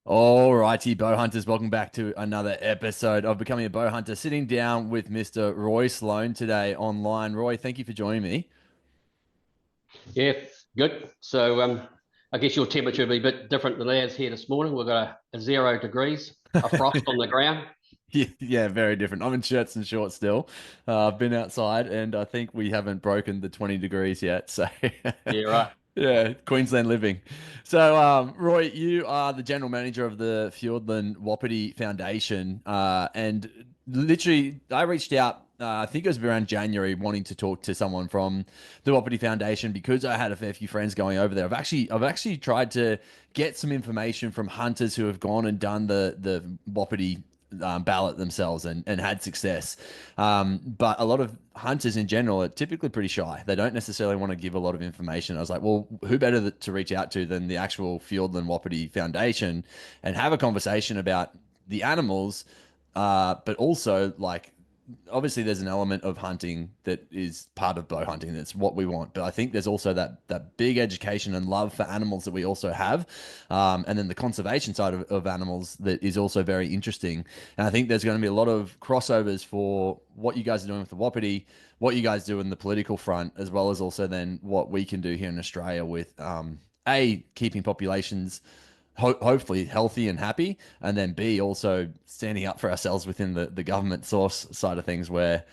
All righty, bow hunters, welcome back to another episode of Becoming a Bow Hunter. Sitting down with Mr. Roy Sloan today online. Roy, thank you for joining me. Yeah, good. I guess your temperature will be a bit different than ours here this morning. We've got a 0 degrees, a frost on the ground. Yeah, yeah, very different. I'm in shirts and shorts still. I've been outside and I think we haven't broken the 20 degrees yet. So, Yeah, right. yeah, Queensland living. So, Roy, you are the general manager of the Fiordland Wapiti Foundation. And literally, I reached out, I think it was around January, wanting to talk to someone from the Wapiti Foundation because I had a fair few friends going over there. I've actually tried to get some information from hunters who have gone and done the Wapiti ballot themselves and had success. But a lot of hunters in general are typically pretty shy. They don't necessarily want to give a lot of information. I was like, well, who better to reach out to than the actual Fiordland Wapiti Foundation and have a conversation about the animals, but also like obviously there's an element of hunting that is part of bow hunting. That's what we want. But I think there's also that big education and love for animals that we also have. And then the conservation side of animals that is also very interesting. And I think there's going to be a lot of crossovers for what you guys are doing with the Wapiti, what you guys do in the political front, as well as also then what we can do here in Australia with keeping populations hopefully healthy and happy, and then B, also standing up for ourselves within the government source side of things where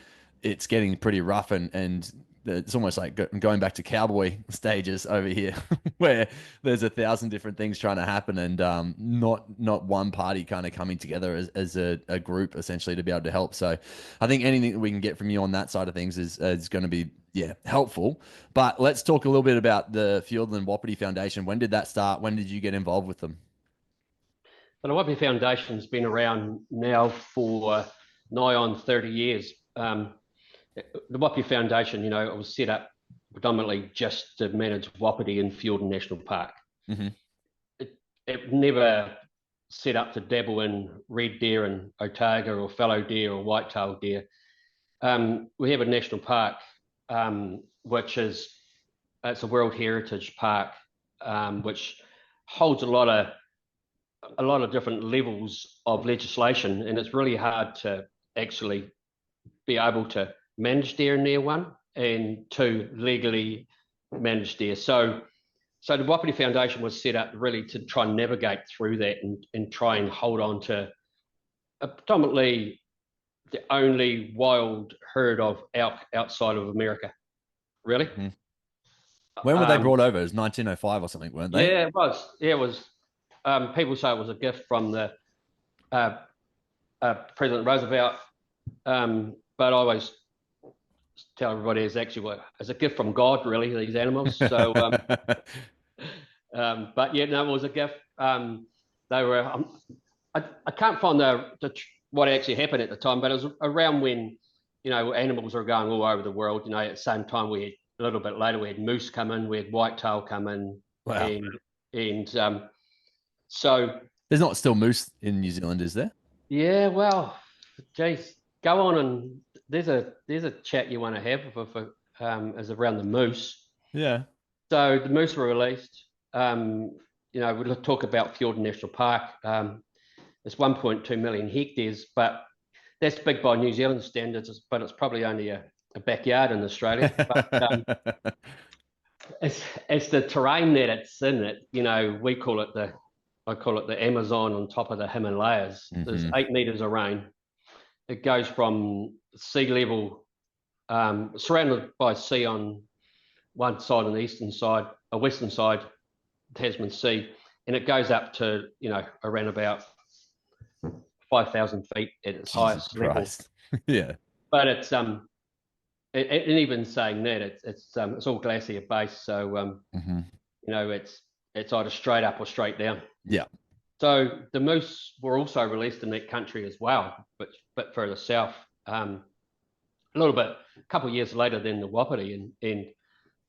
it's getting pretty rough and it's almost like going back to cowboy stages over here where there's 1,000 different things trying to happen and not one party kind of coming together as a group essentially to be able to help. So I think anything that we can get from you on that side of things is going to be helpful. But let's talk a little bit about the Fiordland Wapiti Foundation. When did that start? When did you get involved with them? But the Wapiti Foundation's been around now for nigh on 30 years. The Wapiti Foundation, it was set up predominantly just to manage Wapiti in Fiordland National Park. Hmm. It never set up to dabble in red deer and otago or fallow deer or white-tailed deer. We have a national park, which is it's a World Heritage Park, which holds a lot of different levels of legislation, and it's really hard to actually be able to manage deer in there, one, and two, legally manage deer. So the Wapiti Foundation was set up really to try and navigate through that and try and hold on to predominantly the only wild herd of elk outside of America, really. Hmm. When were they Um, brought over? It was 1905 or something, weren't they? yeah, it was. Yeah, it was. People say it was a gift from the uh, President Roosevelt, but I always tell everybody it's actually it's a gift from God, really. These animals. But yeah, no, it was a gift. They were. I can't find what actually happened at the time, but it was around when animals were going all over the world. At the same time, we had a little bit later we had moose come in, we had whitetail come in, Wow. and so There's not still moose in New Zealand, is there? yeah, well, geez, go on and there's a chat you want to have is around the moose. Yeah. So the moose were released. We'll talk about Fiordland National Park. It's 1.2 million hectares, but that's big by New Zealand standards, but it's probably only a backyard in Australia. But it's the terrain that it's in. We call it I call it the Amazon on top of the Himalayas. There's Hmm. 8 meters of rain. It goes from sea level, surrounded by sea on one side and the eastern side, a western side, Tasman Sea, and it goes up to around about 5,000 feet at its Jesus highest level. Christ. Yeah. But and even saying that, it's all glacier based, so Hmm. it's either straight up or straight down. Yeah. So the moose were also released in that country as well, but further south, a little bit, a couple of years later than the Wapiti, and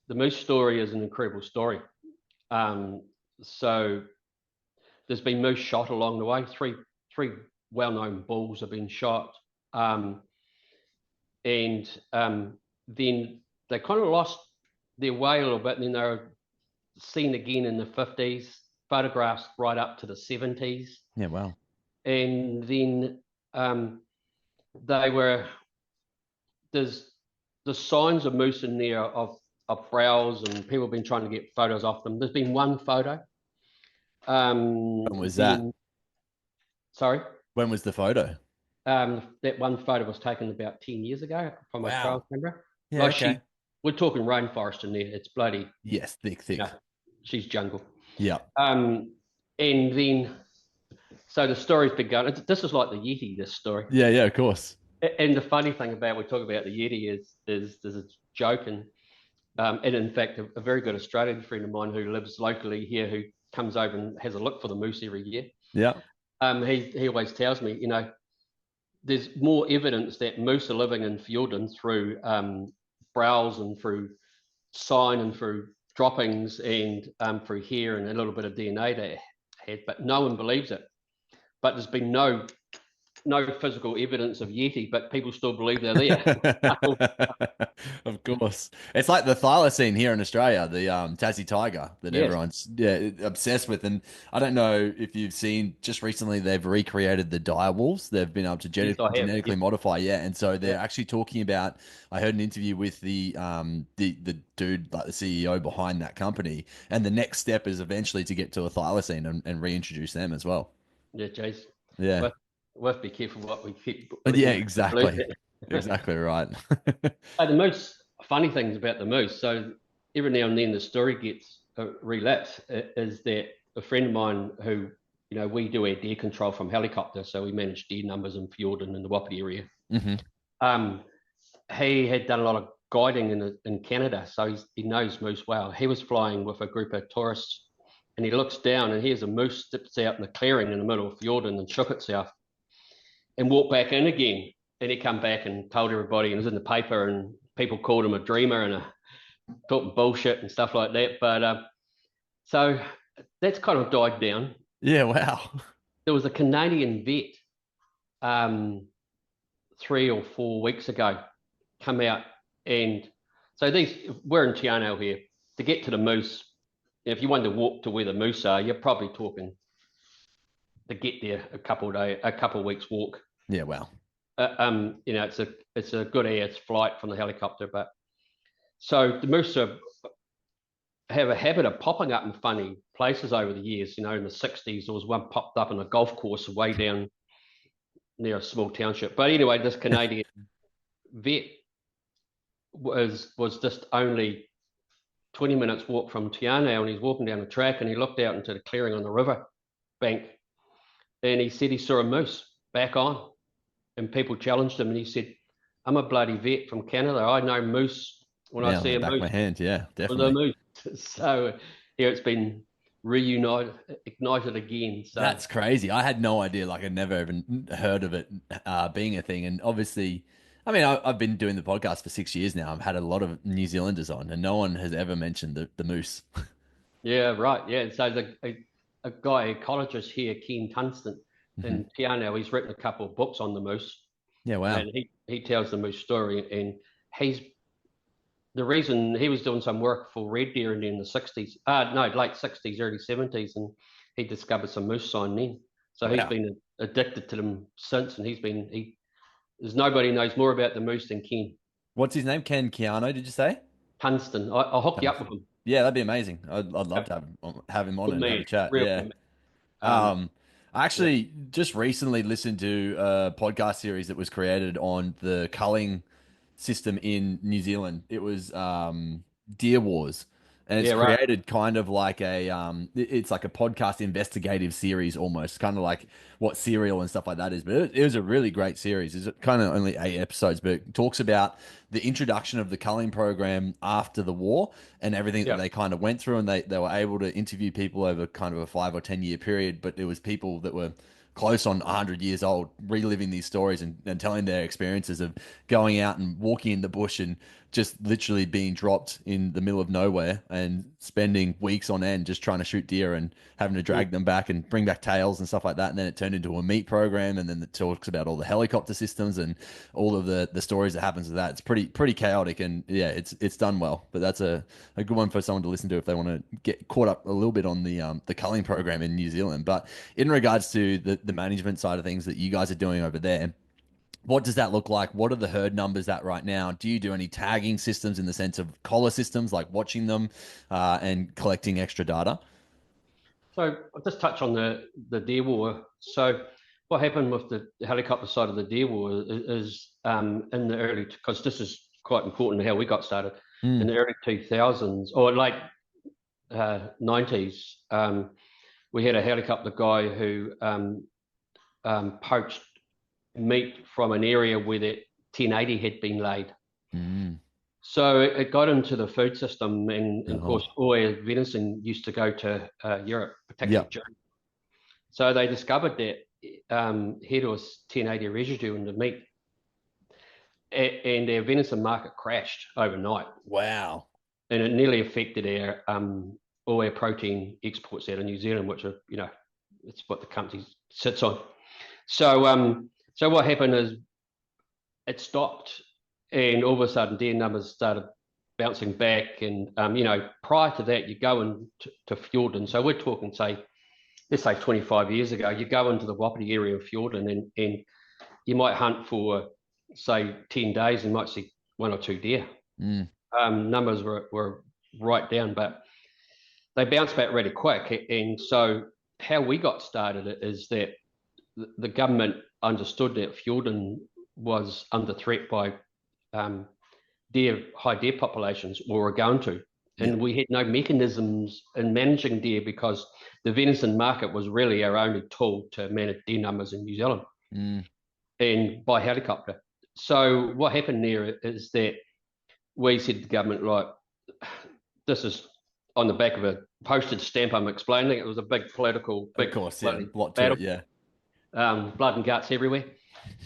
the moose story is an incredible story. So there's been moose shot along the way. Three well-known bulls have been shot, and then they kind of lost their way a little bit, and then they were seen again in the 50s, photographs right up to the 70s. Yeah, wow. And then um, they were, there's the signs of moose in there of browse, and people have been trying to get photos off them. There's been one photo. When was that? Then, sorry, When was the photo? that one photo was taken about 10 years ago from a Wow. trail camera. Yeah, Like okay. we're talking rainforest in there. It's bloody, Yes, thick, you know, thick. she's jungle. Yeah. Um, and then, so the story's begun. This is like the Yeti, this story. Yeah, yeah, of course. And the funny thing about we talk about the Yeti is there's a joke, and in fact, a very good Australian friend of mine who lives locally here, who comes over and has a look for the moose every year. Yeah. He always tells me, there's more evidence that moose are living in Fiordland through browse and through sign and through droppings and through hair and a little bit of DNA they had, but no one believes it. But there's been no physical evidence of Yeti, but people still believe they're there. Of course. It's like the thylacine here in Australia, the Tassie tiger that Yes, everyone's obsessed with. And I don't know if you've seen just recently they've recreated the dire wolves. They've been able to yes, I have. genetically Yep, modify, yeah. And so they're yep. actually talking about I heard an interview with the dude, like the CEO behind that company, and the next step is eventually to get to a thylacine and reintroduce them as well. Yeah, Jace. Yeah. We have to be careful what we keep Yeah, letting people believe exactly. it. Exactly right. The most funny things about the moose, so every now and then the story gets relapsed, is that a friend of mine who, we do our deer control from helicopter, so we manage deer numbers in Fiordland and the Wapiti area. Hmm. Um, he had done a lot of guiding in Canada, so he knows moose well. He was flying with a group of tourists, and he looks down, and here's a moose steps out in the clearing in the middle of Fiordland and shook itself and walked back in again. And he come back and told everybody, and it was in the paper, and people called him a dreamer and talking bullshit and stuff like that. But so that's kind of died down. Yeah, wow. There was a Canadian vet um, 3 or 4 weeks ago come out, and so we're in Tiano here. To get to the moose, if you wanted to walk to where the moose are, you're probably talking to get there a couple of weeks walk. Yeah, wow. It's a good air's flight from the helicopter, but so the moose have a habit of popping up in funny places over the years. In the 60s, there was one popped up in a golf course way down near a small township. But anyway, this Canadian vet was just only 20 minutes walk from Tiana, and he's walking down the track, and he looked out into the clearing on the river bank, and he said he saw a moose back on, and people challenged him, and he said, "I'm a bloody vet from Canada. I know moose when I Yeah, see like a back of moose my hand. Yeah, with a definitely. moose." So it's been ignited again. So That's crazy. I had no idea. Like, I'd never even heard of it being a thing. And obviously, I mean, I've been doing the podcast for 6 years now. I've had a lot of New Zealanders on, and no one has ever mentioned the moose. yeah, right, yeah. So a guy ecologist here, Ken Tunston Mhm. in Tiano, he's written a couple of books on the moose, Yeah, wow. and he tells the moose story, and he's the reason he was doing some work for red deer in the 60s, no, late 60s, early 70s, and he discovered some moose sign then. So he's Wow. been addicted to them since, and there's nobody knows more about the moose than Ken What's his name? Ken Keano, did you say? Tunston. I'll hook you up with Tungsten. him. Yeah, that'd be amazing. I'd love Yep. to have him on Good and have a man, chat. real Yeah. good man. Um, I Yeah, actually just recently listened to a podcast series that was created on the culling system in New Zealand. It was Deer Wars, and it's yeah, right. created kind of like it's like a podcast investigative series almost, kind of like what Serial and stuff like that is. But it was a really great series. It's kind of only 8 episodes, but it talks about the introduction of the culling program after the war and everything that Yeah, they kind of went through, and they were able to interview people over kind of a 5 or 10 year period. But it was people that were close on 100 years old reliving these stories and telling their experiences of going out and walking in the bush and just literally being dropped in the middle of nowhere and spending weeks on end just trying to shoot deer and having to drag them back and bring back tails and stuff like that. And then it turned into a meat program, and then it talks about all the helicopter systems and all of the stories that happens with that. It's pretty chaotic, and yeah, it's done well. But that's a good one for someone to listen to if they want to get caught up a little bit on the culling program in New Zealand. But in regards to the management side of things that you guys are doing over there, what does that look like? What are the herd numbers at right now? Do you do any tagging systems in the sense of collar systems, like watching them and collecting extra data? So I'll just touch on the deer war. So what happened with the helicopter side of the deer war is in the early, because this is quite important how we got started, in Mm. the early 2000s or late 90s. We had a helicopter guy who poached meat from an area where that 1080 had been laid. Mm. So it got into the food system, and of Oh. course, all our venison used to go to Europe, particularly Yep. Germany. So they discovered that head was 1080 residue in the meat, and our venison market crashed overnight, Wow. and it nearly affected our all our protein exports out of New Zealand, which are it's what the company sits on. So what happened is it stopped, and all of a sudden deer numbers started bouncing back. And prior to that, you go into Fiordland. So we're talking, let's say 25 years ago. You go into the Wapiti area of Fiordland, and you might hunt for say 10 days and might see one or two deer. Mm. Numbers were right down, but they bounced back really quick. And so how we got started is that the government understood that Fiordland was under threat by high deer populations, or were going to. And Yep. we had no mechanisms in managing deer, because the venison market was really our only tool to manage deer numbers in New Zealand, Mm. and by helicopter. So what happened there is that we said to the government, like, this is on the back of a postage stamp I'm explaining. It was a big political, Of big course, yeah. bloody A lot to battle, it, yeah. blood and guts everywhere.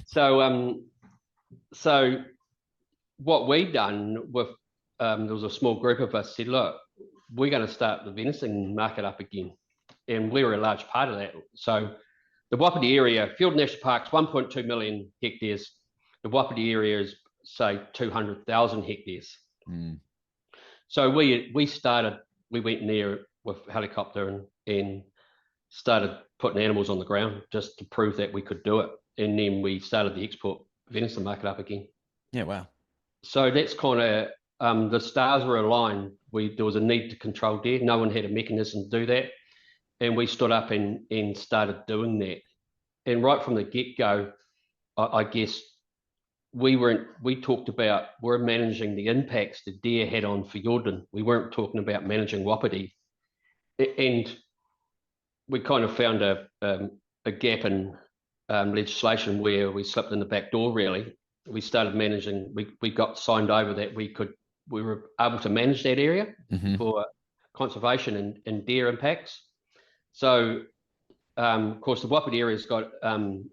So what we done with, there was a small group of us said, look, we're going to start the venison market up again. And we were a large part of that. So the Wapiti area, Fiordland National Park's 1.2 million hectares. The Wapiti area is, say, 200,000 hectares. Mm. So we went in there with helicopter and started putting animals on the ground just to prove that we could do it. And then we started the export venison market up again. Yeah, wow. So that's kind of, the stars were aligned. There was a need to control deer. No one had a mechanism to do that. And we stood up and started doing that. And right from the get-go, I guess we talked about, we're managing the impacts the deer had on Fiordland. We weren't talking about managing Wapiti. And we kind of found a gap in legislation where we slipped in the back door, really. We started managing, we got signed over that we were able to manage that area for conservation and deer impacts. So, of course, the Wapiti area's got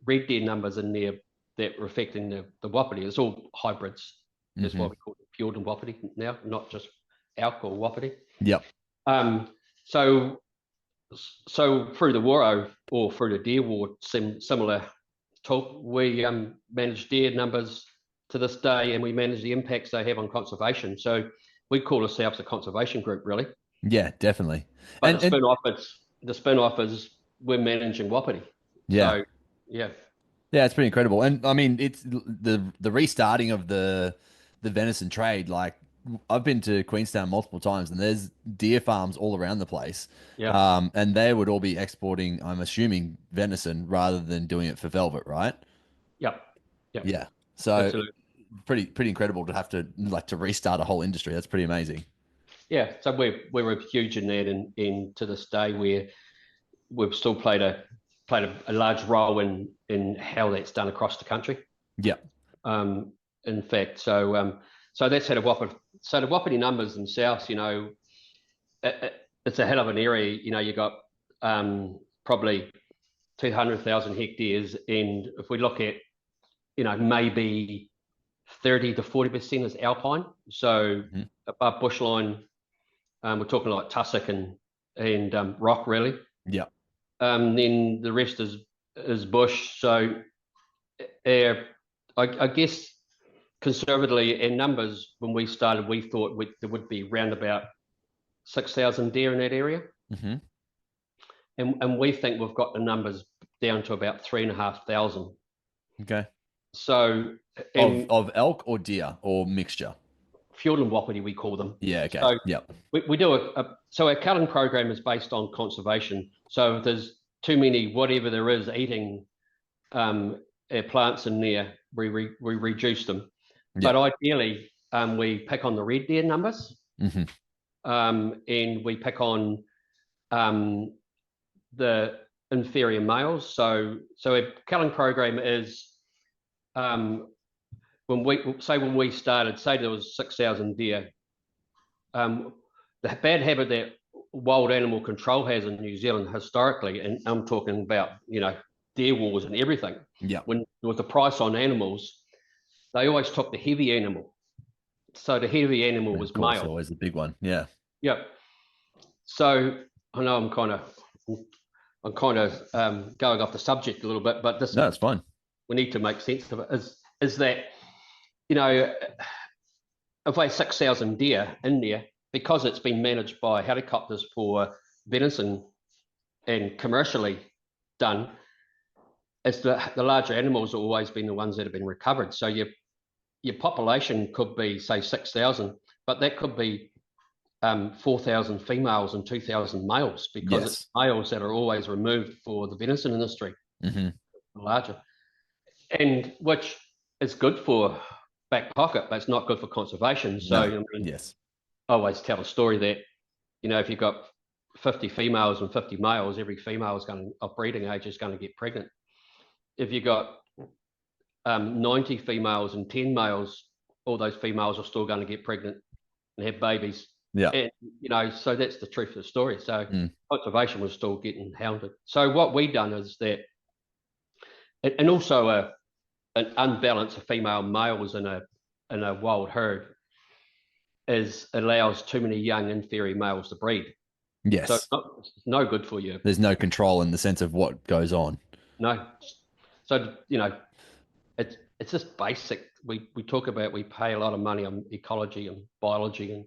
red deer numbers in there that were affecting the Wapiti. It's all hybrids. That's why we call it Fiordland Wapiti now, not just elk or Wapiti. Yep. So through the war, or through the deer war, similar talk, we manage deer numbers to this day, and we manage the impacts they have on conservation. So we call ourselves a conservation group, really. Yeah, definitely. But the spin-off is we're managing Wapiti. Yeah. So yeah. Yeah, it's pretty incredible. And I mean, it's the restarting of the venison trade. Like, I've been to Queenstown multiple times, and there's deer farms all around the place. Yeah. And they would all be exporting, I'm assuming, venison rather than doing it for velvet, right? Yep. Yep. Yeah. So Absolutely. pretty incredible to have to restart a whole industry. That's pretty amazing. Yeah. So we're huge in that, and to this day we've still played a large role in how that's done across the country. Yeah. In fact, so that's how the Wapiti numbers themselves, it's a hell of an area. You got probably 200,000 hectares, and if we look at maybe 30 to 40% is alpine. So above bushline, we're talking like tussock and rock really. Yeah. Then the rest is bush. So I guess conservatively in numbers, when we started, we thought there would be around about 6,000 deer in that area. And we think we've got the numbers down to about 3,500. Okay. So of elk or deer or mixture? Fiordland Wapiti, we call them. Yeah. Okay. So yeah. we do so our culling program is based on conservation. So if there's too many, whatever there is, eating our plants in there, we reduce them. Yep. But ideally, we pick on the red deer numbers, and we pick on the inferior males. So a culling program is when we started, say there was 6,000 deer. The bad habit that wild animal control has in New Zealand historically, and I'm talking about deer wars and everything. Yeah. When there was a price on animals, they always took the heavy animal. So the heavy animal was male. Always the big one. Yeah. Yeah. So I know I'm kind of going off the subject a little bit, but this. No, it's fine. We need to make sense of it. Is that if I have 6,000 deer in there, because it's been managed by helicopters for venison and commercially done, it's the larger animals have always been the ones that have been recovered. So your population could be, say, 6,000, but that could be 4,000 females and 2,000 males, because it's males that are always removed for the venison industry, larger, and which is good for back pocket, but it's not good for conservation. So I always tell a story that if you've got 50 females and 50 males, every female of breeding age is going to get pregnant. If you've got 90 females and 10 males, all those females are still going to get pregnant and have babies. Yeah. And, so that's the truth of the story. So conservation was still getting hounded. So what we done is that, and also an unbalance of female males in a wild herd allows too many young inferior males to breed. Yes. So it's no good for you. There's no control in the sense of what goes on. No. So, it's just basic. We talk about, we pay a lot of money on ecology and biology, and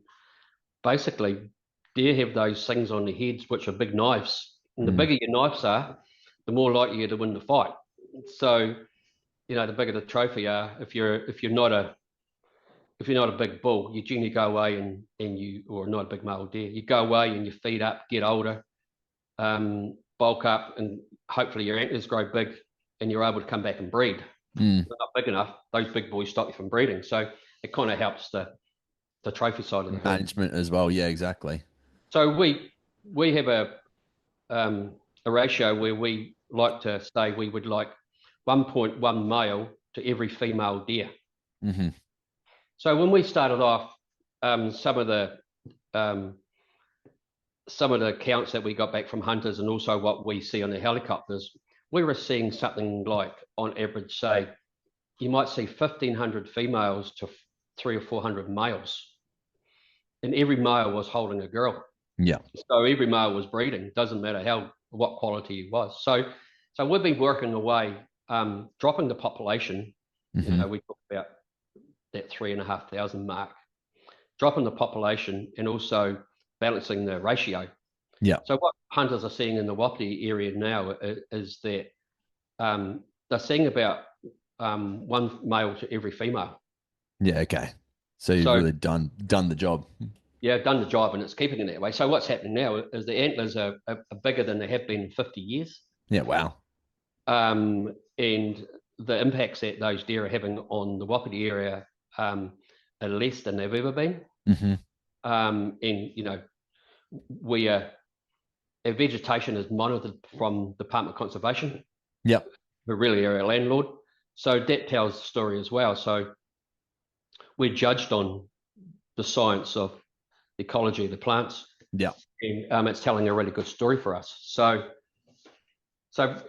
basically deer have those things on their heads which are big knives. And the bigger your knives are, the more likely you're to win the fight. So, the bigger the trophy are, if you're not a big bull, you generally go away or not a big male deer, you go away and you feed up, get older, bulk up, and hopefully your antlers grow big and you're able to come back and breed. If they're not big enough, those big boys stop you from breeding. So it kind of helps the trophy side of the management as well. Yeah, exactly. So we have a ratio where we like to say we would like 1.1 male to every female deer. So when we started off, some of the counts that we got back from hunters, and also what we see on the helicopters, we were seeing something like, on average, say, you might see 1,500 females to 300 or 400 males, and every male was holding a girl. Yeah. So every male was breeding. Doesn't matter what quality he was. So we've been working away, dropping the population. We talk about that 3,500 mark, dropping the population and also balancing the ratio. Yeah. So what hunters are seeing in the Wapiti area now is that they're seeing about one male to every female. Yeah. Okay. So you've really done the job. Yeah, done the job, and it's keeping it that way. So what's happening now is the antlers are bigger than they have been in 50 years. Yeah. Wow. And the impacts that those deer are having on the Wapiti area are less than they've ever been. And our vegetation is monitored from Department of Conservation. Yep. Who really are our landlord. So that tells the story as well. So we're judged on the science of ecology of the plants. Yeah. And it's telling a really good story for us. So a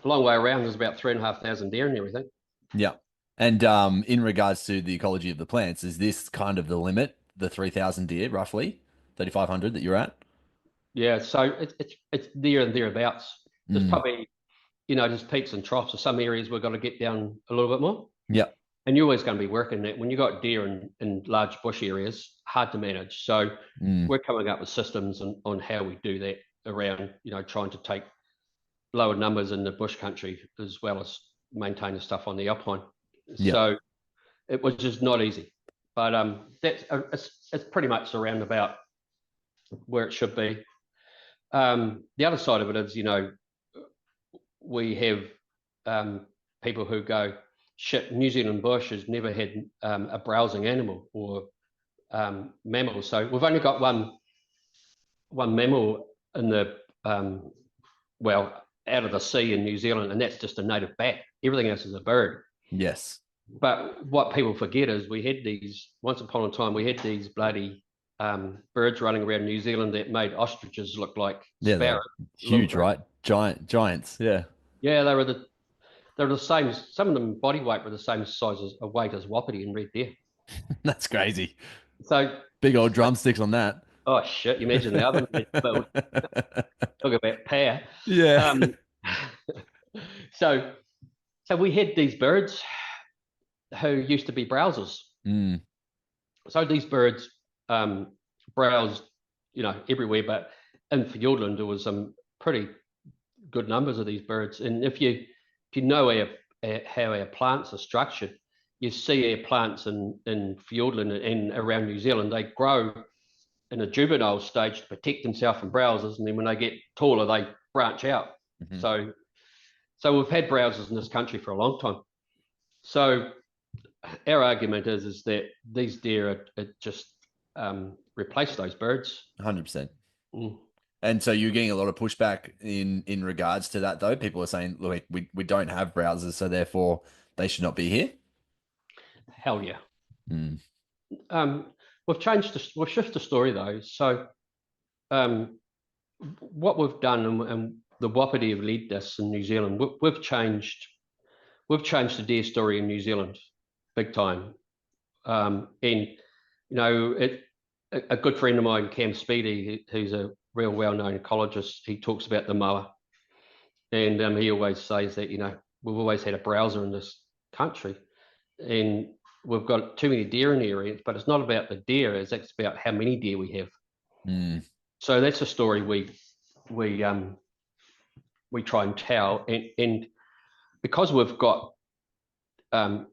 long way around, there's about 3,500 deer and everything. Yeah. And in regards to the ecology of the plants, is this kind of the limit, the 3,000 deer, roughly 3,500 that you're at? Yeah, so it's there and thereabouts. There's Mm. probably, there's peaks and troughs. So some areas we've got to get down a little bit more. Yep. And you're always going to be working that. When you've got deer in large bush areas, hard to manage. So Mm. we're coming up with systems on how we do that around, trying to take lower numbers in the bush country as well as maintain the stuff on the alpine. Yep. So it was just not easy. But that's it's pretty much around about where it should be. The other side of it is, we have people who go, shit, New Zealand bush has never had a browsing animal or mammal. So we've only got one mammal in the well, out of the sea in New Zealand, and that's just a native bat. Everything else is a bird. Yes. But what people forget is we had these, once upon a time, we had these bloody birds running around New Zealand that made ostriches look like Yeah, they're sparrows. huge, right? Giants. Yeah. Yeah, they were the same. Some of them body weight were the same size as a weight as wapiti and red deer. That's crazy. So, Big old drumsticks on that. oh shit! You imagine the oven build. Talk about power. Yeah. Um, so, so we had these birds who used to be browsers. Mm. So these birds browsed, everywhere. But in Fiordland, there was some pretty good numbers of these birds. And if you know how our plants are structured, you see our plants in Fiordland and around New Zealand, they grow in a juvenile stage to protect themselves from browsers, and then when they get taller, they branch out. Mm-hmm. So we've had browsers in this country for a long time. So our argument is that these deer are just replace those birds. 100%. Mm. And so you're getting a lot of pushback in regards to that, though. People are saying, look, we don't have browsers, so therefore they should not be here. Hell yeah. Mm. We've shifted the story though. So what we've done, and the Wapiti have led this in New Zealand, we've changed the deer story in New Zealand big time. And a good friend of mine, Cam Speedy, who's a real well-known ecologist, he talks about the moa, and he always says that we've always had a browser in this country, and we've got too many deer in the area. But it's not about the deer; it's about how many deer we have. Mm. So that's a story we try and tell, and because we've got the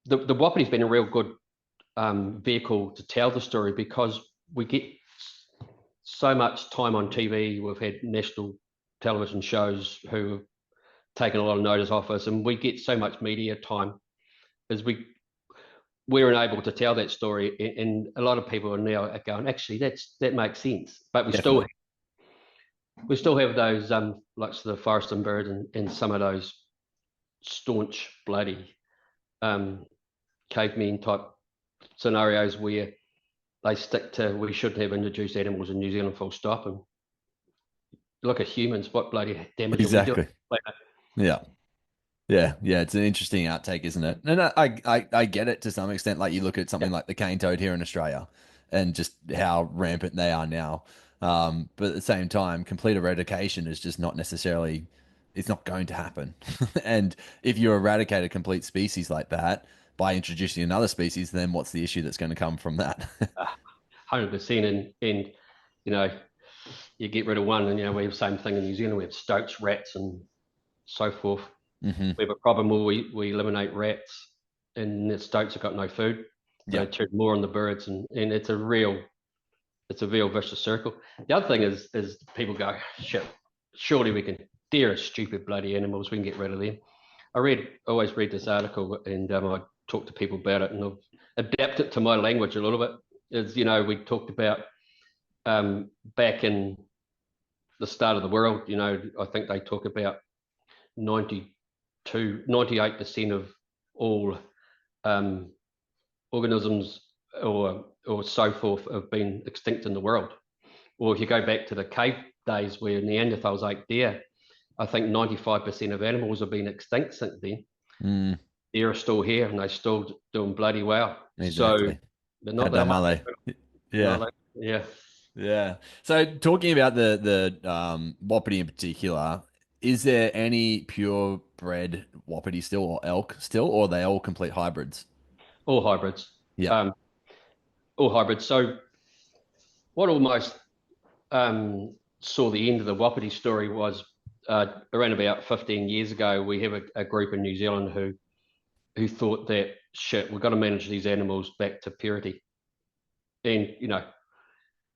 Wapiti's been a real good vehicle to tell the story, because we get so much time on TV. We've had national television shows who have taken a lot of notice off us, and we get so much media time as we're unable to tell that story. And a lot of people are now going, actually, that makes sense. But we still have those like the forest and bird and some of those staunch bloody cavemen type scenarios where they stick to, we shouldn't have introduced animals in New Zealand, full stop. And look at humans, what bloody damage Exactly. are we doing? Yeah. Yeah. It's an interesting outtake, isn't it? And I get it to some extent. Like you look at something like the cane toad here in Australia and just how rampant they are now. But at the same time, complete eradication is just not necessarily, it's not going to happen. And if you eradicate a complete species like that by introducing another species, then what's the issue that's going to come from that? 100%. And you get rid of one, and we have the same thing in New Zealand. We have stoats, rats, and so forth. Mm-hmm. We have a problem where we eliminate rats, and the stoats have got no food. They turn more on the birds, and it's a real vicious circle. The other thing is people go, shit, surely we can. Deer are stupid bloody animals. We can get rid of them. I always read this article, and I talk to people about it, and I've adapted it to my language a little bit. Is we talked about back in the start of the world. I think they talk about 98% of all organisms or so forth have been extinct in the world. Or if you go back to the cave days where Neanderthals ate deer, I think 95% of animals have been extinct since then. Mm. They're still here and they're still doing bloody well. So Exactly. they're How not that dumb hard. are they? No, Yeah. yeah. Yeah. So talking about the Wapiti in particular, is there any purebred Wapiti still or elk still, or are they all complete hybrids? All hybrids. Yeah. Um, all hybrids. So what almost saw the end of the Wapiti story was around about 15 years ago. We have a group in New Zealand who thought that shit, we've got to manage these animals back to purity, and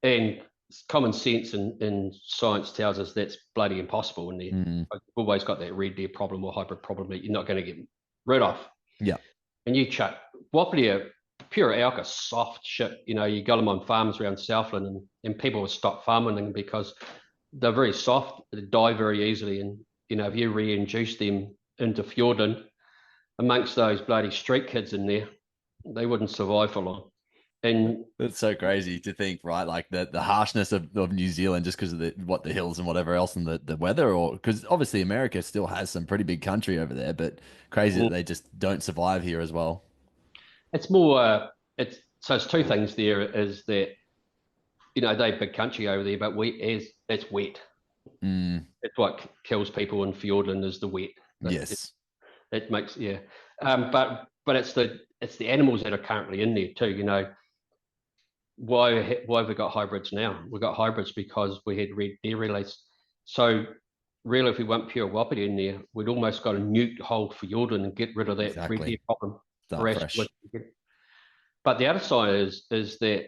and common sense and science tells us that's bloody impossible. And Mm. we've always got that red deer problem or hybrid problem that you're not going to get rid of. Yeah. And you chuck Wapiti are pure elk are soft shit. You got them on farms around Southland, and people will stop farming them because they're very soft. They die very easily, and if you reintroduce them into Fiordland amongst those bloody street kids in there, they wouldn't survive for long. And That's so crazy to think, right? Like the harshness of New Zealand just because of the hills and whatever else and the weather, or because obviously America still has some pretty big country over there, but crazy that they just don't survive here as well. it's more, it's two things there is that, they big country over there, but it's wet. Mm, It's what kills people in Fiordland is the wet. yes, It makes, yeah. But it's the animals that are currently in there too. Why have we got hybrids now? We got hybrids because we had red deer release. So really, if we want pure Wapiti in there, we'd almost got to nuke the whole Fiordland and get rid of that red deer exactly. problem. Start fresh. But the other side is that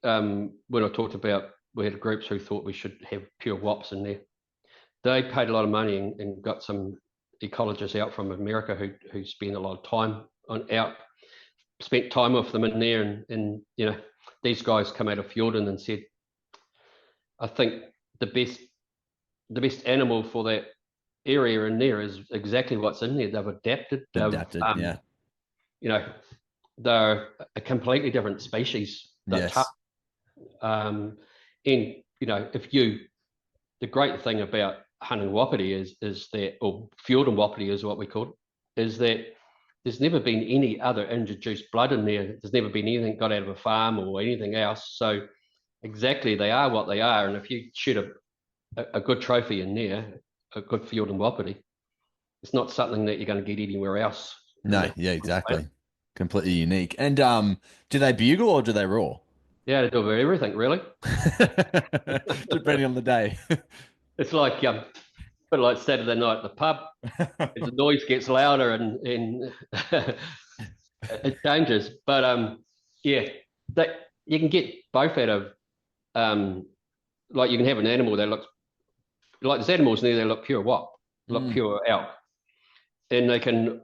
when I talked about we had groups who thought we should have pure wops in there. They paid a lot of money and got some ecologists out from America who spent a lot of time spent time with them in there, and these guys come out of Fiordland and said, I think the best the best animal for that area in there is exactly what's in there. They've adapted. Adapted. Yeah. You know, they're a completely different species. They're tough. Yes. And if the great thing about hunting wapiti is that, or Fiordland wapiti is what we call it, is that there's never been any other introduced blood in there. There's never been anything got out of a farm or anything else. So exactly, they are what they are. And if you shoot a good trophy in there, a good Fiordland wapiti, it's not something that you're going to get anywhere else. No. Yeah. Exactly. Completely unique. And do they bugle or do they roar? Yeah, they do everything really. Depending on the day. It's like but like Saturday night at the pub, as the noise gets louder and it changes. But yeah, that you can get both out of like you can have an animal that looks like there's animals in there that look pure what look Mm. pure elk, and they can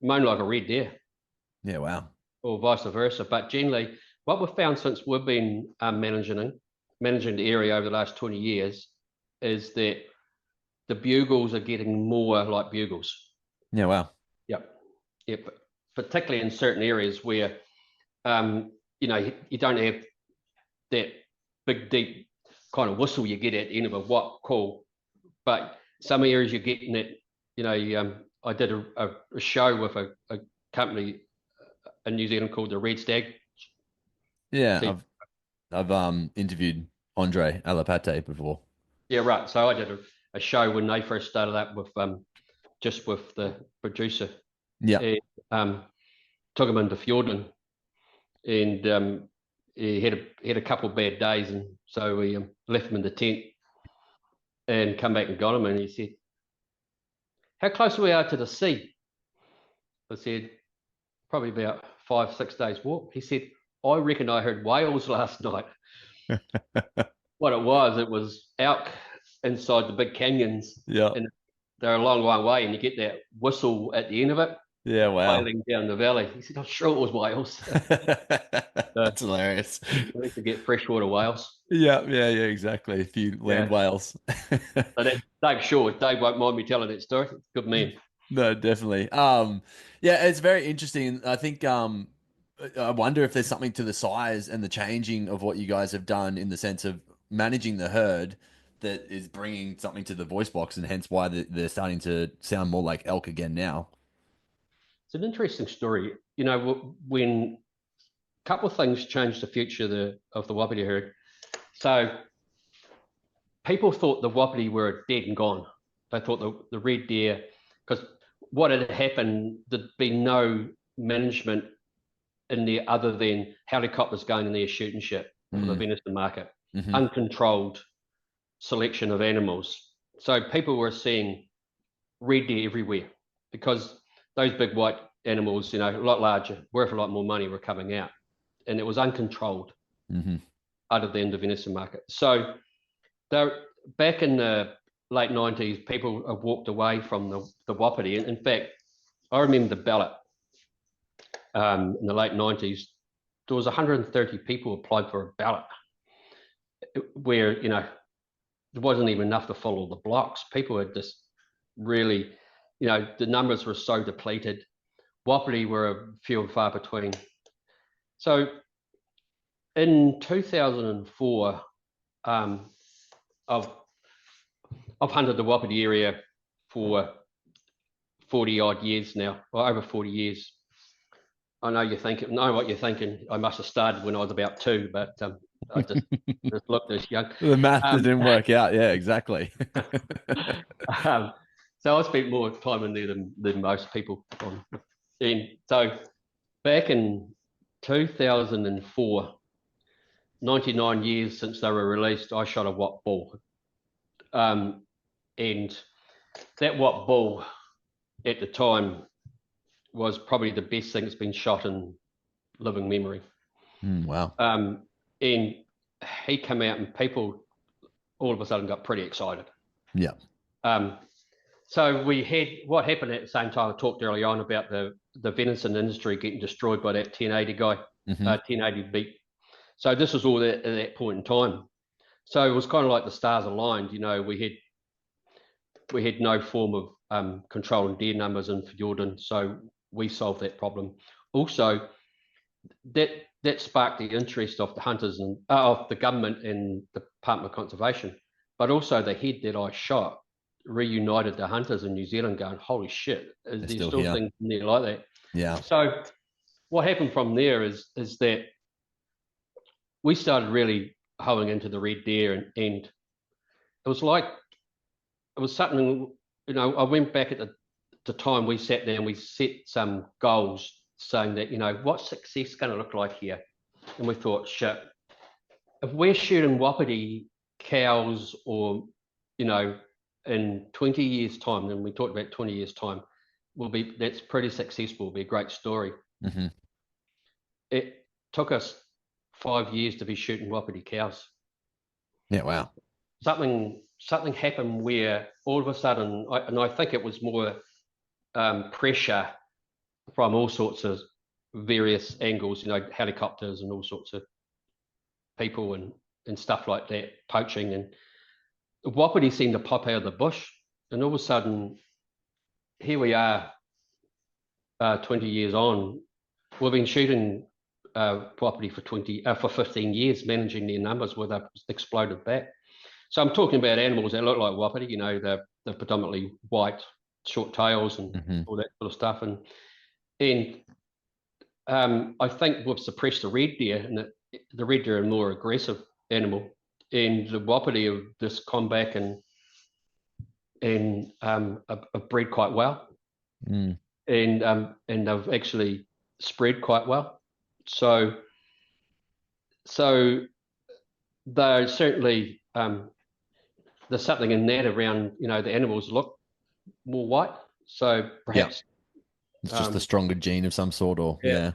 moan like a red deer, Yeah. Wow. or vice versa. But generally, what we've found since we've been managing the area over the last 20 years is that the bugles are getting more like bugles. Yeah. Wow. Yep. Yep. Particularly in certain areas where you don't have that big deep kind of whistle you get at the end of a what call, but some areas you're getting it. I did a show with a company in New Zealand called the Red Stag. Yeah. So, I've interviewed Andre Alapate before. yeah, right. So I did a show when they first started up with just with the producer, Yeah. and took him into Fiordland, and he had a couple of bad days, and so we left him in the tent and come back and got him, and he said, "How close we are to the sea?" I said, "Probably about 5 6 days walk." He said, "I reckon I heard whales last night." What it was elk inside the big canyons, Yeah. and they're a long, long way, and you get that whistle at the end of it, Yeah. Wow. wailing down the valley. He said, "I'm sure it was whales." So That's hilarious. we need to get freshwater whales. Yeah. Yeah. Yeah. Exactly. A few land Yeah. whales. So that's Dave Shaw. Dave won't mind me telling that story. Good man. No, definitely. Yeah, it's very interesting. I think I wonder if there's something to the size and the changing of what you guys have done in the sense of managing the herd that is bringing something to the voice box, and hence why they're starting to sound more like elk again now. It's an interesting story. You know, when a couple of things changed the future of the Wapiti herd. So people thought the Wapiti were dead and gone. They thought the red deer, because what had happened, there'd been no management in there other than helicopters going in there shooting shit for the venison market, uncontrolled selection of animals. So people were seeing red deer everywhere because those big white animals, you know, a lot larger, worth a lot more money, were coming out, and it was uncontrolled out of the venison market. So back in the late 90s, people have walked away from the Wapiti. And in fact, I remember the ballot in the late 90s. There was 130 people applied for a ballot where, you know, there wasn't even enough to follow the blocks. People had just really, you know, the numbers were so depleted. Wapiti were few and far between. So in 2004, I've hunted the Wapiti area for 40 odd years now, or over 40 years. I know what you're thinking. I must have started when I was about 2, but I just looked as young. The math didn't work out. Yeah, exactly. So I spent more time in there than most people. And so back in 2004, 99 years since they were released, I shot a Wap bull. And that Wap bull at the time was probably the best thing that's been shot in living memory. Wow. And he came out and people all of a sudden got pretty excited. Yeah. So we had what happened at the same time. I talked early on about the venison industry getting destroyed by that 1080 guy, 1080 beat. So this was all at that point in time. So it was kind of like the stars aligned. You know, we had no form of controlling deer numbers in Fiordland, so we solved that problem. Also, that sparked the interest of the hunters and of the government and the Department of Conservation, but also the head that I shot reunited the hunters in New Zealand, going, "Holy shit, is there still things in there like that?" Yeah. So what happened from there is that we started really hoeing into the red deer, and it was something, you know, I went back at the time we sat there and we set some goals saying that, you know, what's success going to look like here? And we thought, shit, if we're shooting Wapiti cows, or, you know, in 20 years time, then we talked about 20 years time, that's pretty successful, will be a great story. It took us 5 years to be shooting Wapiti cows. Yeah. Wow. Something happened where all of a sudden, I think it was more pressure from all sorts of various angles, you know, helicopters and all sorts of people and stuff like that, poaching, and the Wapiti seemed to pop out of the bush, and all of a sudden, here we are, 20 years on. We've been shooting Wapiti for 15 years, managing their numbers where they've exploded back. So I'm talking about animals that look like Wapiti, you know, they're predominantly white, short tails and all that sort of stuff. And I think we've suppressed the red deer, and the red deer are a more aggressive animal, and the Wapiti have just come back and have bred quite well, and they've actually spread quite well. So they're certainly there's something in that around, you know, the animals look more white, so perhaps it's just the stronger gene of some sort, or yeah.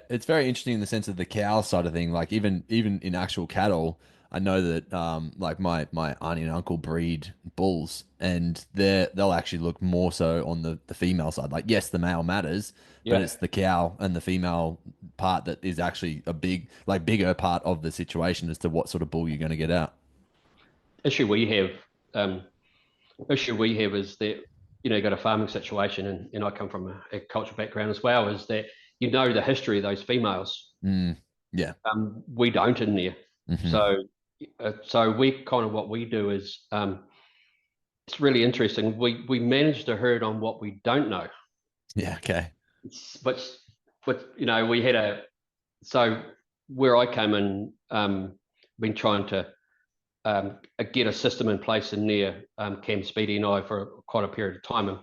It's very interesting in the sense of the cow side of thing. Like even in actual cattle, I know that like my auntie and uncle breed bulls, and they'll actually look more so on the female side. Like, yes, the male matters, but it's the cow and the female part that is actually a bigger part of the situation as to what sort of bull you're going to get out. Issue we have is that, you know, you got a farming situation, and I come from a agricultural background as well, is that, you know, the history of those females. We don't in there. So we kind of, what we do is, it's really interesting. We manage the herd on what we don't know. Yeah. Okay. But we had so where I came in, been trying to get a system in place in there, Cam Speedy and I, for quite a period of time,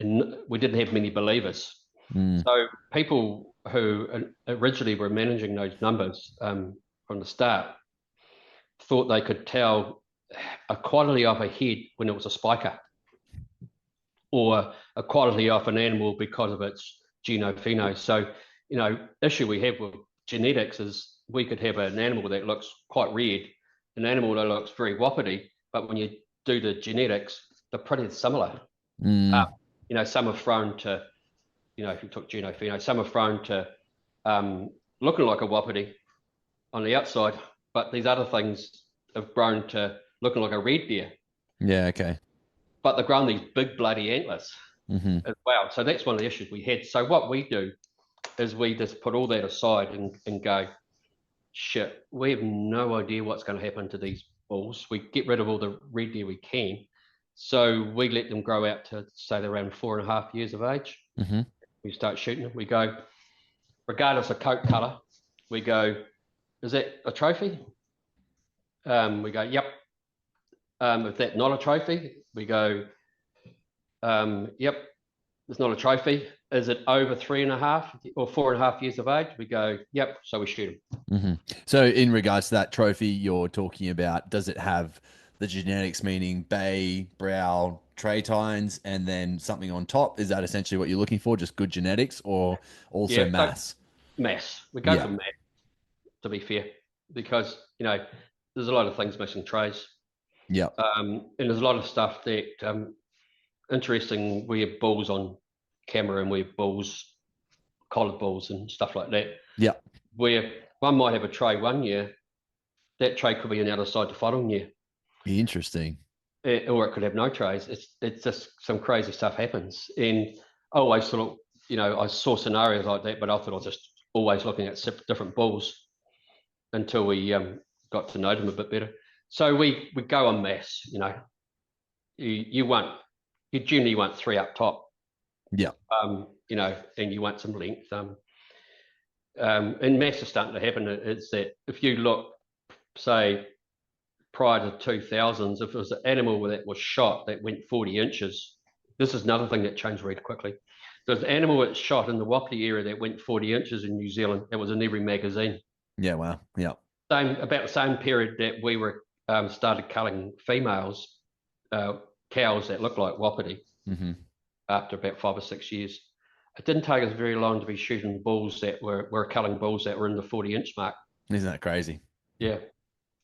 and we didn't have many believers. Mm. So people who originally were managing those numbers from the start thought they could tell a quality of a head when it was a spiker, or a quality of an animal because of its genopheno. So, issue we have with genetics is we could have an animal that looks quite red, an animal that looks very wapiti, but when you do the genetics, they're pretty similar. Uh, Mm. some are thrown to, if you took genopheno, some are thrown to looking like a wapiti on the outside, but these other things have grown to looking like a red deer, Yeah. Okay. but they've grown these big bloody antlers Hmm. as well. So that's one of the issues we had. So what we do is we just put all that aside and go, shit, we have no idea what's going to happen to these bulls. We get rid of all the red deer we can. So we let them grow out to, say, they're around 4.5 years of age. Hmm. We start shooting them. We go, regardless of coat color, we go, is that a trophy? We go, yep. If that's not a trophy, we go, yep, it's not a trophy. Is it over 3.5 or 4.5 years of age? We go, yep. So we shoot them. Hmm. So, in regards to that trophy you're talking about, does it have the genetics, meaning bay, brow, tray tines, and then something on top? Is that essentially what you're looking for? Just good genetics, or also Yeah, so mass? mass. We go Yeah. for mass, to be fair, because there's a lot of things missing trays, Yeah. and there's a lot of stuff that interesting. We have bulls on camera, and we have bulls, collared bulls, and stuff like that. Yeah. Where one might have a tray one year, that tray could be on the other side the following year. Interesting. Or it could have no trays. It's just some crazy stuff happens, and I always thought, I saw scenarios like that, but I thought I was just always looking at different bulls until we got to know them a bit better. So we go on mass. You generally want three up top, Yeah. and you want some length. And mass is starting to happen. It's that if you look, say, prior to 2000s, if it was an animal that was shot that went 40 inches, this is another thing that changed really quickly. There's an animal that's shot in the Wapiti area that went 40 inches in New Zealand. That was in every magazine. Yeah. Wow. Yeah. About the same period that we were started culling females, cows that look like Wapiti Hmm. after about 5 or 6 years. It didn't take us very long to be shooting bulls that were culling bulls that were in the 40-inch mark. Isn't that crazy? Yeah.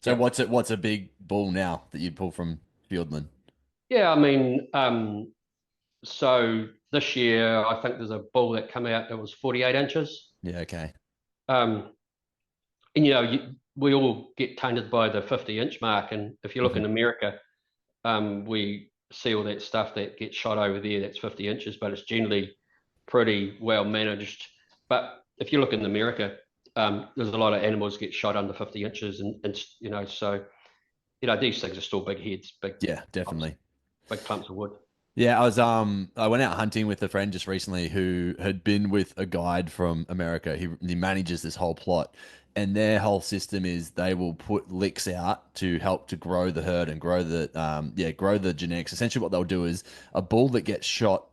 So, Yep. what's a big bull now that you pull from Fiordland? Yeah, I mean, so this year, I think there's a bull that came out that was 48 inches. Yeah. Okay. Um, and, we all get tainted by the 50-inch mark. And if you look in Hmm. America, we see all that stuff that gets shot over there that's 50 inches, but it's generally pretty well managed. But if you look in America, there's a lot of animals get shot under 50 inches. And so, these things are still big heads, Yeah. clumps, Definitely. big clumps of wood. Yeah, I went out hunting with a friend just recently who had been with a guide from America. He manages this whole plot, and their whole system is they will put licks out to help to grow the herd and grow the genetics. Essentially, what they'll do is a bull that gets shot,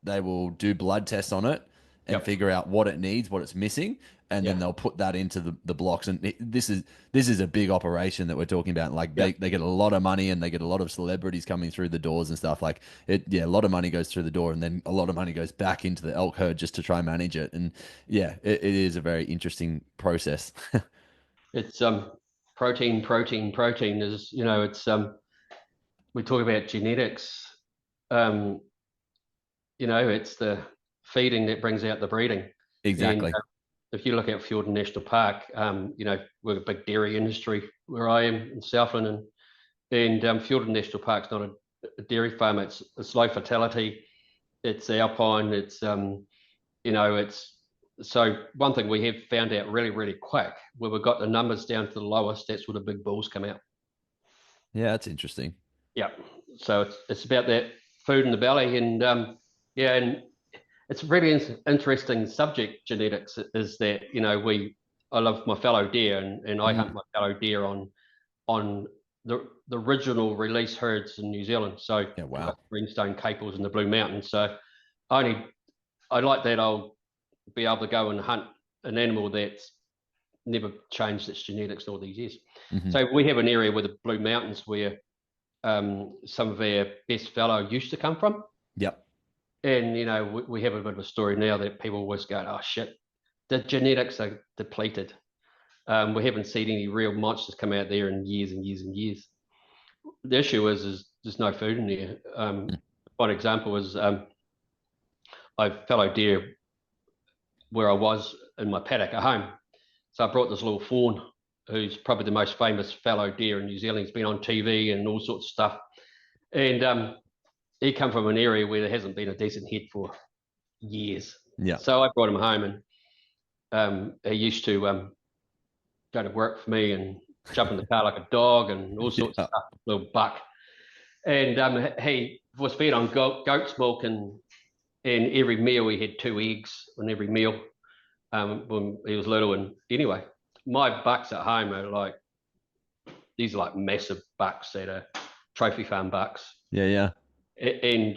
they will do blood tests on it and Yep. figure out what it needs, what it's missing, and then Yeah. they'll put that into the blocks. And this is a big operation that we're talking about. Like Yeah. they get a lot of money and they get a lot of celebrities coming through the doors and stuff. Like a lot of money goes through the door, and then a lot of money goes back into the elk herd just to try and manage it. And yeah, it is a very interesting process. It's protein, protein, protein is, it's we talk about genetics. Um, it's the feeding that brings out the breeding. And Exactly. if you look at Fiordland National Park, we're a big dairy industry where I am in Southland, and Fiordland National Park's not a dairy farm. It's low fertility. It's alpine. It's so one thing we have found out really, really quick, where we've got the numbers down to the lowest, that's where the big bulls come out. Yeah, that's interesting. Yeah. So it's about that food in the belly, and yeah, and it's a really interesting subject, genetics, is that, I love my fallow deer, and I hunt my fallow deer on the original release herds in New Zealand. So Yeah, we've got wow. greenstone capels in the Blue Mountains. So I like that I'll be able to go and hunt an animal that's never changed its genetics in all these years. Mm-hmm. So we have an area where the Blue Mountains where some of our best fallow used to come from. Yep. And, we have a bit of a story now that people always go, oh, shit, the genetics are depleted. We haven't seen any real monsters come out there in years and years and years. The issue is there's no food in there. One example is I fallow deer where I was in my paddock at home. So I brought this little fawn who's probably the most famous fallow deer in New Zealand. He's been on TV and all sorts of stuff. And he come from an area where there hasn't been a decent head for years. Yeah. So I brought him home, and he used to go to work for me and jump in the car like a dog and all sorts of stuff, little buck. And he was fed on goat's milk, and every meal he had 2 eggs on every meal when he was little. And anyway, my bucks at home are these are massive bucks that are trophy farm bucks. Yeah. And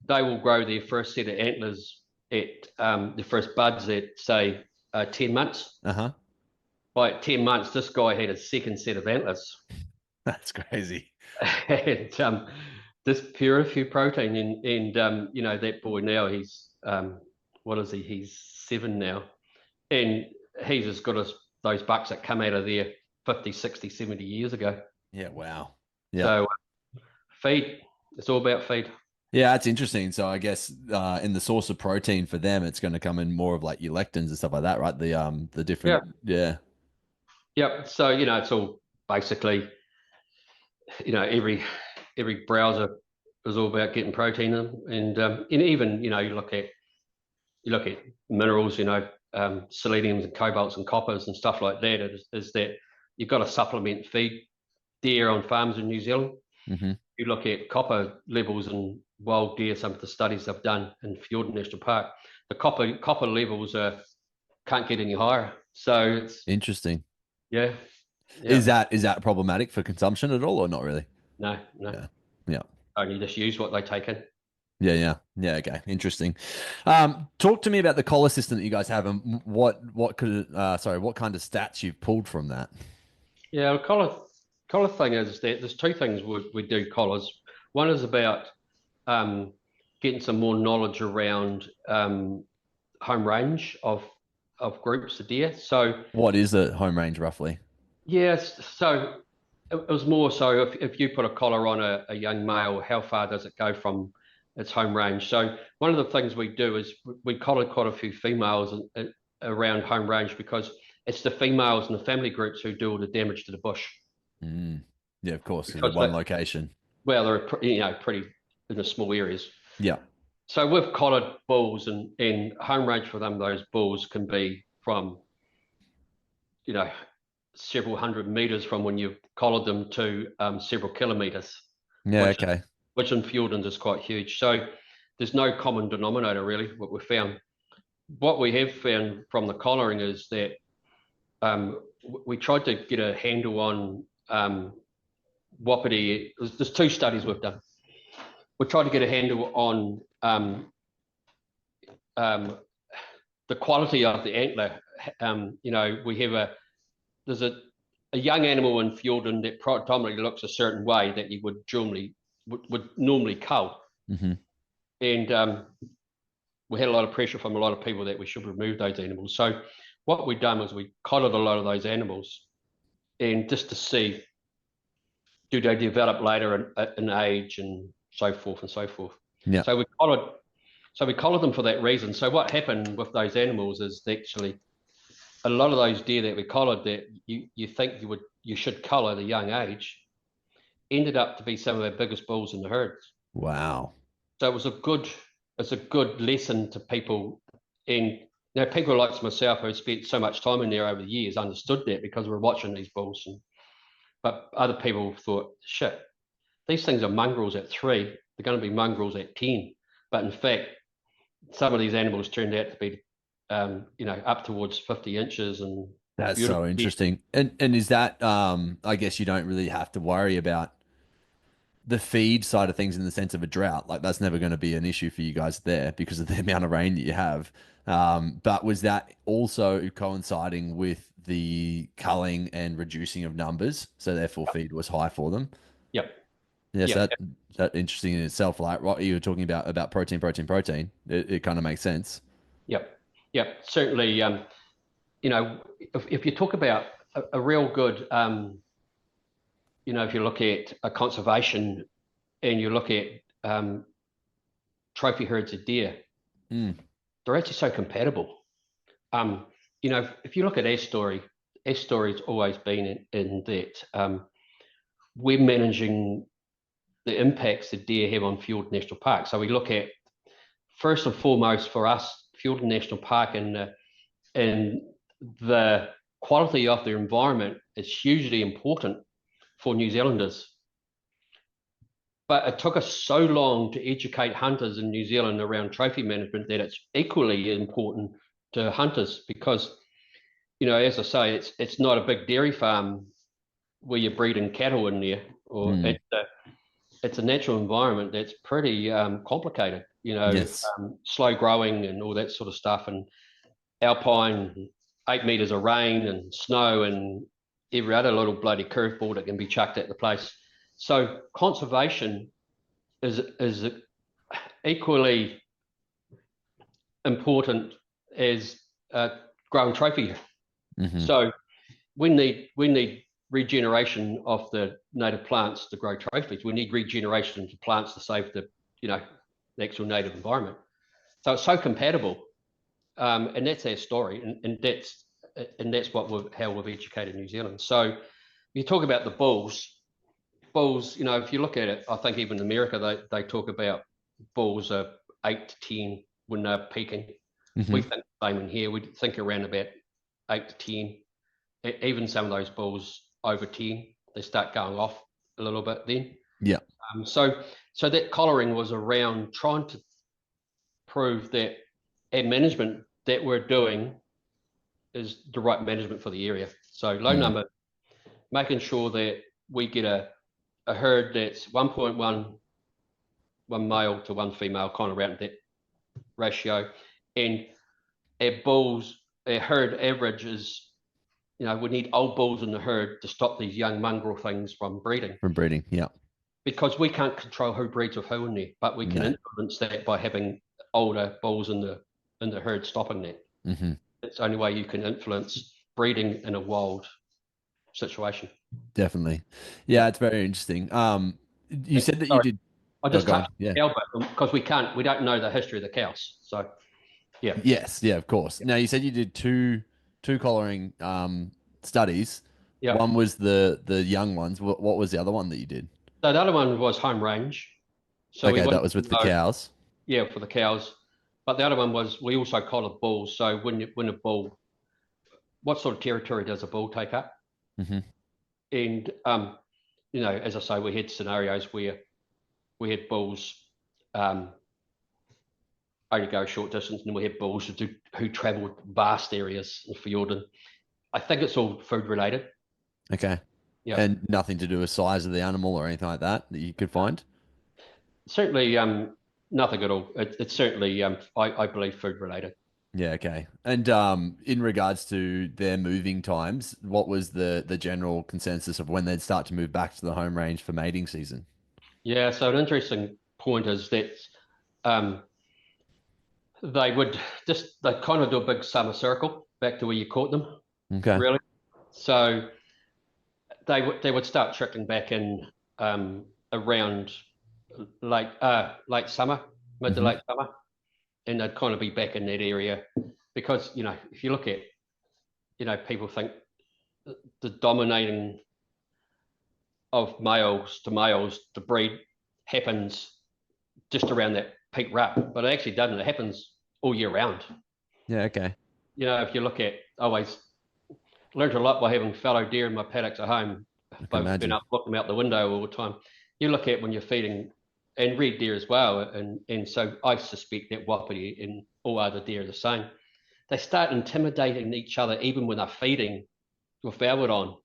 they will grow their first set of antlers at the first buds at, say, 10 months. Uh-huh. By 10 months, this guy had a second set of antlers. That's crazy. And this pure protein. And that boy now, he's, what is he? He's 7 now. And he's as good as those bucks that come out of there 50, 60, 70 years ago. Yeah, wow. Yeah. So feed, it's all about feed. Yeah, that's interesting. So I guess in the source of protein for them, it's going to come in more of like your lectins and stuff like that, right? The different, yeah. Yep. So it's all basically, every browser is all about getting protein in, and even you look at minerals, seleniums and cobalts and coppers and stuff like that. Is that you've got to supplement feed deer on farms in New Zealand. Mm-hmm. You look at copper levels in wild deer. Some of the studies I've done in Fiordland National Park, the copper levels can't get any higher. So it's interesting. Yeah. Is that problematic for consumption at all, or not really? No. Yeah. Only just use what they take in. Yeah. Okay, interesting. Talk to me about the collar system that you guys have, and what kind of stats you've pulled from that. Yeah, collar thing is that there's 2 things we do collars. One is about getting some more knowledge around home range of groups of deer. So what is the home range roughly? Yes, so it was more so if you put a collar on a young male, how far does it go from its home range? So one of the things we do is we collar quite a few females around home range, because it's the females and the family groups who do all the damage to the bush. Yeah, of course, in one location. Well, they're pretty in the small areas. Yeah. So we've collared bulls, and home range for them, those bulls can be from, several hundred meters from when you've collared them to several kilometers. Yeah, okay. Which in Fiordland is quite huge. So there's no common denominator really, what we've found. What we have found from the collaring is that we tried to get a handle on Wapiti. There's 2 studies we've done. We tried to get a handle on the quality of the antler. We have there's a young animal in Fiordland that predominantly looks a certain way that you would normally cull. Mm-hmm. And we had a lot of pressure from a lot of people that we should remove those animals. So what we've done was we collared a lot of those animals, and just to see, do they develop later in age and so forth and so forth. Yeah. So we collared them for that reason. So what happened with those animals is actually a lot of those deer that we collared that you think you should collar at a young age ended up to be some of our biggest bulls in the herds. Wow. So it's a good lesson to people. And people like myself who spent so much time in there over the years understood that, because we're watching these bulls. But other people thought, shit, these things are mongrels at 3. They're going to be mongrels at 10. But in fact, some of these animals turned out to be, up towards 50 inches and That's beautiful. so interesting. And is that I guess you don't really have to worry about the feed side of things in the sense of a drought. Like that's never going to be an issue for you guys there because of the amount of rain that you have. But was that also coinciding with the culling and reducing of numbers? So therefore feed was high for them. Yep. Yes, Yep. that interesting in itself. Like what you were talking about protein, protein, protein. It kind of makes sense. Yep. Yep. Certainly, if you talk about a real good, if you look at a conservation and you look at trophy herds of deer, they're actually so compatible. If you look at our story's always been in that we're managing the impacts that deer have on Fiordland National Park. So we look at, first and foremost for us, Fiordland National Park and the quality of their environment is hugely important for New Zealanders. But it took us so long to educate hunters in New Zealand around trophy management that it's equally important to hunters because, as I say, it's not a big dairy farm where you're breeding cattle in there, or it's a natural environment that's pretty complicated, Yes. slow growing and all that sort of stuff, and alpine, 8 meters of rain and snow and every other little bloody curveball that can be chucked at the place. So conservation is equally important as growing trophy. So we need regeneration of the native plants to grow trophies. We need regeneration of plants to save the actual native environment. So it's so compatible, and that's our story, and that's how we've educated New Zealand. So you talk about the bulls. If you look at it, I think even in America they talk about bulls are 8 to 10 when they're peaking. We think the same in here. We think around about 8 to 10. Even some of those bulls over 10, they start going off a little bit then. Yeah. So that collaring was around trying to prove that our management that we're doing is the right management for the area. So low number, making sure that we get a herd that's 1.1 one male to one female, kind of around that ratio, and our herd average is, we need old bulls in the herd to stop these young mongrel things from breeding. From breeding, yeah. Because we can't control who breeds with who in there, but we can influence that by having older bulls in the herd stopping that. It's the only way you can influence breeding in a wild situation. Definitely. Yeah, it's very interesting. You said that you did. I just touched the cow because we don't know the history of the cows. So yeah. Yes, yeah, of course. Now you said you did two collaring studies. Yeah. One was the young ones. What was the other one that you did? So the other one was home range. So okay, that was with the cows. Yeah, for the cows. But the other one was we also collared bulls. So when a bull, what sort of territory does a bull take up? And as I say, we had scenarios where we had bulls only go a short distance, and we had bulls who travelled vast areas in Fiordland. I think it's all food related. Okay. Yeah. And nothing to do with size of the animal or anything like that you could find? Certainly nothing at all. It's certainly, I believe, food related. Yeah, okay. And in regards to their moving times, what was the general consensus of when they'd start to move back to the home range for mating season? Yeah, so an interesting point is that they'd kind of do a big summer circle back to where you caught them. Okay. Really. So they would start trickling back in around late summer, mid to late summer, and they'd kind of be back in that area because if you look at people think the dominating of males to breed happens just around that peak rut, but it actually doesn't. It happens all year round. Yeah. Okay. If you look at, I always learned a lot by having fallow deer in my paddocks at home. By being able to look them out the window all the time. You look at when you're feeding and red deer as well. And so I suspect that wapiti and all other deer are the same. They start intimidating each other even when they're feeding with outward on.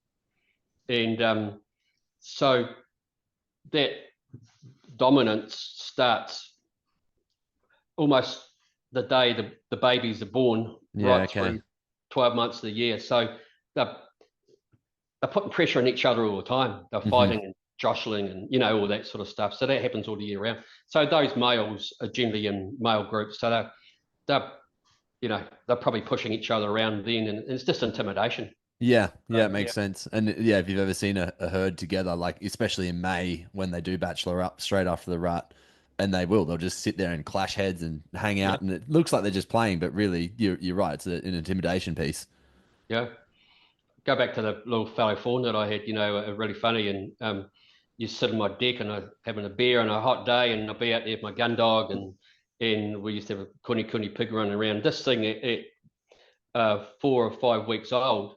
And so that dominance starts almost the day the babies are born, right through 12 months of the year. So they're putting pressure on each other all the time. They're fighting and jostling and, all that sort of stuff. So that happens all the year round. So those males are generally in male groups. So they're probably pushing each other around then, and it's just intimidation. Yeah, it makes sense. And yeah, if you've ever seen a herd together, like especially in May when they do bachelor up straight after the rut, and they'll just sit there and clash heads and hang Yeah, out, and it looks like they're just playing, but really, you're right, it's an intimidation piece. yeah. Go back to the little fallow fawn that I had, really funny. And you sit on my deck and I'm having a beer on a hot day, and I'll be out there with my gun dog, and we used to have a kuni pig running around. This thing at 4 or 5 weeks old,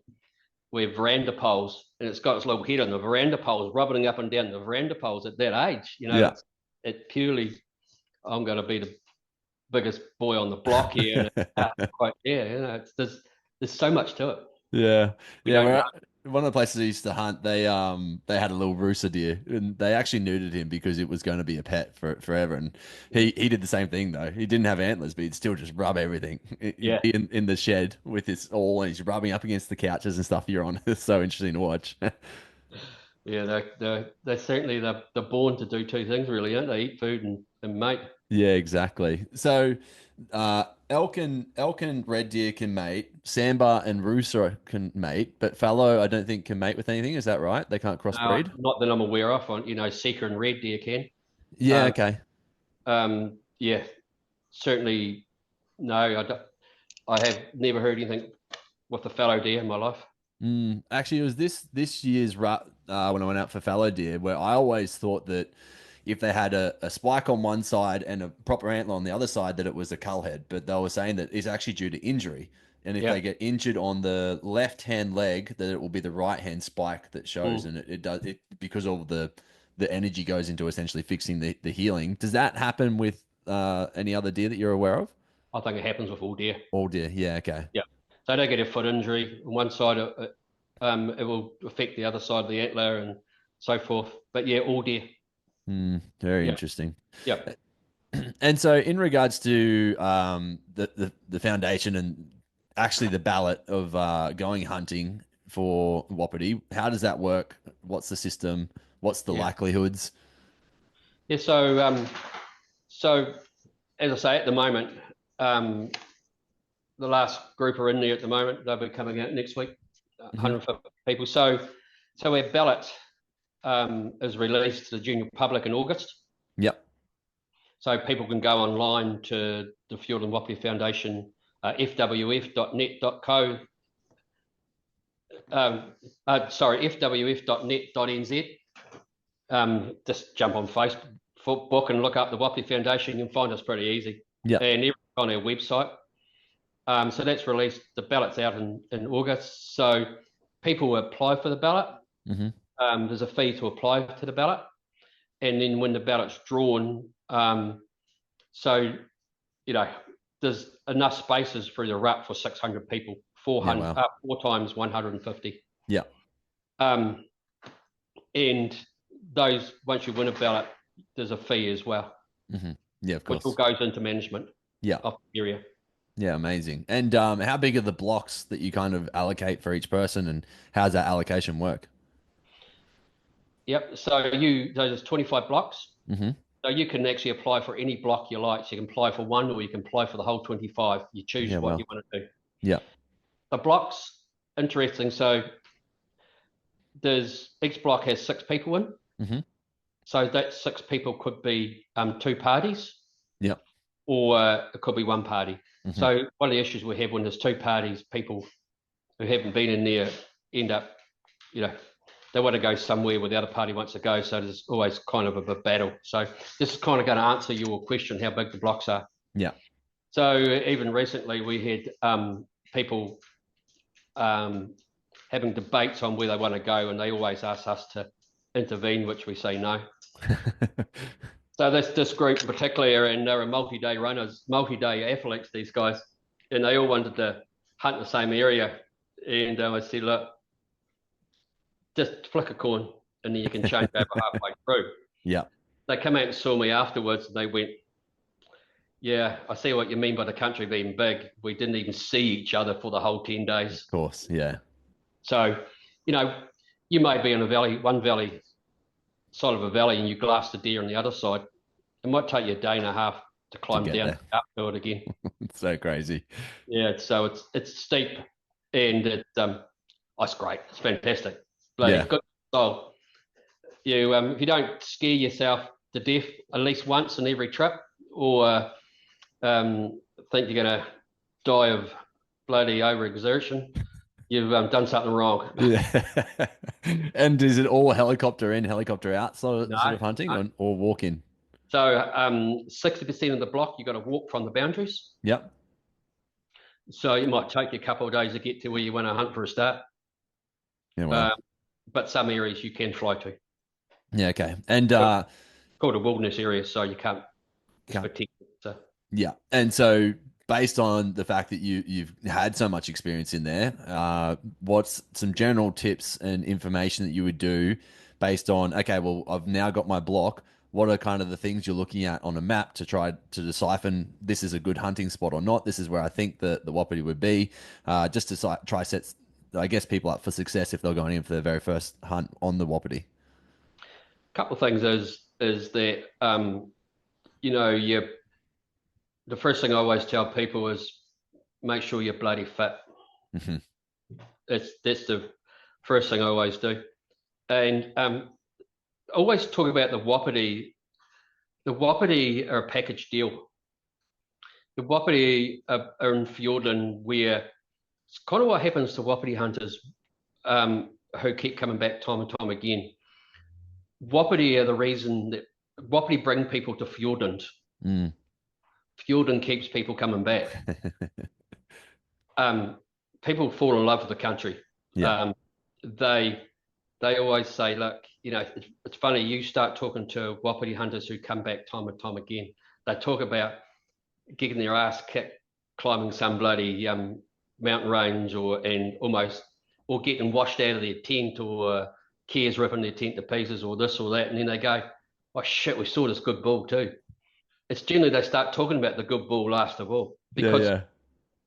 we're veranda poles, and it's got its little head on the veranda poles, rubbing up and down the veranda poles at that age. Yeah. It purely, I'm going to be the biggest boy on the block here. And quite, there's so much to it. Yeah, We yeah. don't know. One of the places I used to hunt, they had a little rooster deer, and they actually neutered him because it was going to be a pet for forever. And he did the same thing though. He didn't have antlers, but he'd still just rub everything Yeah. in the shed with his all, and he's rubbing up against the couches and stuff you're on. It's so interesting to watch. Yeah, they're certainly they're born to do two things really, aren't they? Eat food and mate. Yeah, exactly. So, elk and red deer can mate. Sambar and rooster can mate, but fallow I don't think can mate with anything. Is that right? They can't crossbreed. Not that I'm aware of. On seeker and red deer can. Yeah. Um, Okay. yeah, certainly no. I have never heard anything with the fallow deer in my life. Actually, it was this year's rut when I went out for fallow deer, where I always thought that if they had a spike on one side and a proper antler on the other side, that it was a cull head. But they were saying that it's actually due to injury, and if they Yeah. get injured on the left hand leg, that it will be the right hand spike that shows, Mm. and it does it because of the energy goes into essentially fixing the healing. Does that happen with any other deer that you're aware of? I think it happens with all deer. All deer, yeah, okay. Yeah. So they get a foot injury on one side, it will affect the other side of the antler and so forth. But yeah, all deer. Very Yeah. interesting. Yeah. And so, in regards to the foundation and actually the ballot of going hunting for Wapiti, how does that work? What's the system? What's the Yeah. likelihoods? Yeah. So as I say, at the moment, the last group are in there at the moment. They'll be coming out next week, 150 people. So our ballot is released to the general public in August. Yep. So people can go online to the Fiordland Wapiti Foundation, fwf.net.co. fwf.net.nz. Just jump on Facebook and look up the Wapiti Foundation. You can find us pretty easy. Yep. And everything on our website. So that's released. The ballot's out in August. So people apply for the ballot. There's a fee to apply to the ballot. And then when the ballot's drawn, there's enough spaces through the rut for 600 people, 400, wow. 4 times 150. Yeah. And those, once you win a ballot, there's a fee as well. Yeah, of course. Which all goes into management of the area. Yeah, amazing. And how big are the blocks that you kind of allocate for each person, and how does that allocation work? Yep. So there's 25 blocks. So you can actually apply for any block you like. So you can apply for one, or you can apply for the whole 25. You choose what you want to do. Yeah. The blocks, interesting. So each block has 6 people in. So that 6 people could be 2 parties. Yeah. Or it could be 1 party. So one of the issues we have when there's 2 parties, people who haven't been in there end up, they want to go somewhere where the other party wants to go. So there's always kind of a battle. So this is kind of going to answer your question, how big the blocks are. Yeah. So even recently we had people having debates on where they want to go, and they always ask us to intervene, which we say no. So this group particularly and they're multi-day runners, multi-day athletes, these guys, and they all wanted to hunt the same area. And I said, look, just flick a coin and then you can change over halfway through. Yeah. They come out and saw me afterwards and they went, yeah, I see what you mean by the country being big. We didn't even see each other for the whole 10 days. Of course, yeah. So, you know, you may be in a valley, one valley, side of a valley, and you glass the deer on the other side. It might take you a day and a half to climb down up to it again. It's so crazy. Yeah, so it's steep and it's great. It's fantastic. Bloody good style. You if you don't scare yourself to death at least once in every trip, or think you're going to die of bloody overexertion, you've done something wrong. Yeah. And is it all helicopter in, helicopter out sort of hunting or walk in? So 60% of the block, you've got to walk from the boundaries. Yep. So it might take you a couple of days to get to where you want to hunt for a start. Yeah, well. But some areas you can fly to. Yeah, okay. And called a wilderness area, so you can't protect it. So. Yeah. And so based on the fact that you've had so much experience in there, what's some general tips and information that you would do based on, okay, well, I've now got my block. What are kind of the things you're looking at on a map to try to decipher this is a good hunting spot or not? This is where I think the Wapiti would be, just to try set, I guess, people up for success if they're going in for their very first hunt on the Wapiti. A couple of things is that, you know, the first thing I always tell people is make sure you're bloody fit. Mm-hmm. That's the first thing I always do. And always talk about the Wapiti. The Wapiti are a package deal. The Wapiti are in Fiordland, where it's kind of what happens to Wapiti hunters who keep coming back time and time again. Wapiti are the reason that Wapiti bring people to Fiordland. Mm. Fiordland keeps people coming back. People fall in love with the country. Yeah. They always say, look, you know, it's funny, you start talking to Wapiti hunters who come back time and time again. They talk about getting their ass kicked, climbing some bloody mountain range or getting washed out of their tent, or cares ripping their tent to pieces, or this or that. And then they go, oh shit, we saw this good bull too. It's generally they start talking about the good bull last of all, because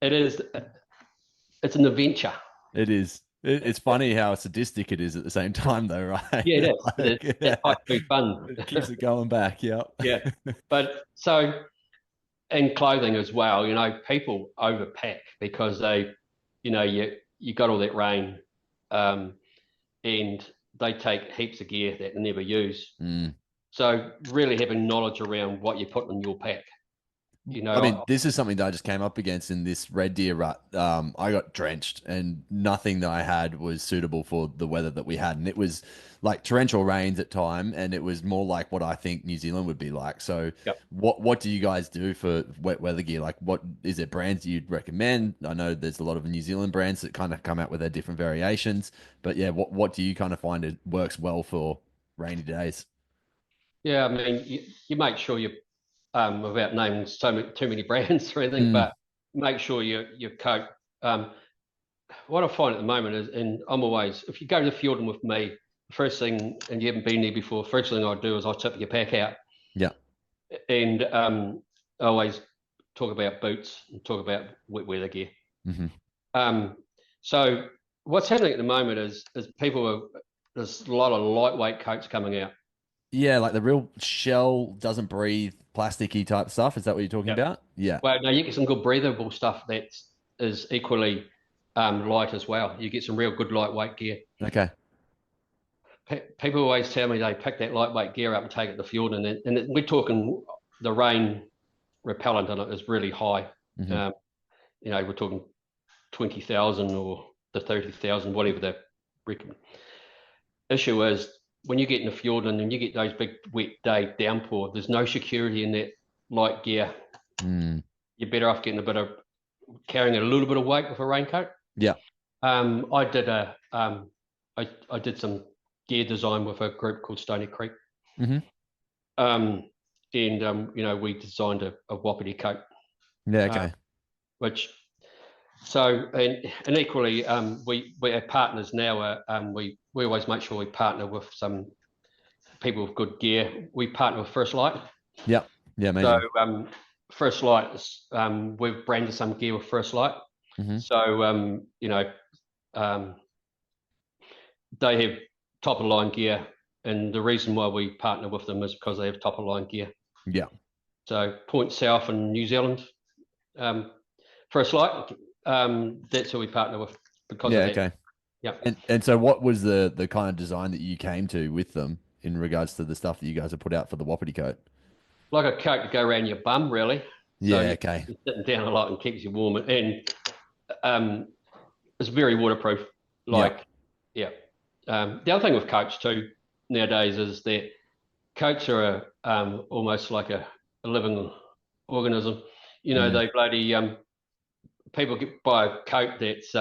it's an adventure. It is. It's funny how sadistic it is at the same time, though, right? Yeah, it is. It's quite fun. It keeps it going back. Yeah. Yeah. But so, and clothing as well, you know, people overpack because they, you know, you got all that rain, and they take heaps of gear that they never use. Mm. So really having knowledge around what you put in your pack. You know, I mean, this is something that I just came up against in this red deer rut. I got drenched, and nothing that I had was suitable for the weather that we had. And it was like torrential rains at time, and it was more like what I think New Zealand would be like. So, what do you guys do for wet weather gear? Like, what is there brands you'd recommend? I know there's a lot of New Zealand brands that kind of come out with their different variations, but yeah, what do you kind of find it works well for rainy days? Yeah, I mean, you make sure you, without naming too many brands or anything, but make sure your coat. What I find at the moment is, and I'm always, if you go to the Fiordland with me, first thing, and you haven't been there before, first thing I do is I tip your pack out. Yeah. And I always talk about boots and talk about wet weather gear. Mm-hmm. So what's happening at the moment is there's a lot of lightweight coats coming out. Yeah, like the real shell doesn't breathe, plasticky type stuff. Is that what you're talking about? Yeah. Well, no, you get some good breathable stuff that is equally light as well. You get some real good lightweight gear. Okay. People always tell me they pick that lightweight gear up and take it to Fiordland, and we're talking the rain repellent on it is really high. Mm-hmm. You know, we're talking 20,000 or the 30,000, whatever the issue is. When you get in the Fiordland and you get those big wet day downpour, there's no security in that light gear. You're better off carrying a little bit of weight with a raincoat. Yeah. I did some gear design with a group called Stony Creek. Mm-hmm. and we designed a Wapiti coat. Yeah, okay. Which so and equally we are partners now. We always make sure we partner with some people with good gear. We partner with First Light. Yeah, amazing. So First Light is we've branded some gear with First Light. Mm-hmm. So they have top of the line gear, and the reason why we partner with them is because they have top of the line gear. Yeah. So Point South in New Zealand, First Light, that's who we partner with because of that. Okay. Yeah. And so what was the kind of design that you came to with them in regards to the stuff that you guys have put out for the Wapiti coat? Like a coat to go around your bum, really. So Yeah, okay. you're sitting down a lot and keeps you warm, and it's very waterproof. Like, yeah. The other thing with coats too nowadays is that coats are almost like a living organism. They bloody people buy a coat that's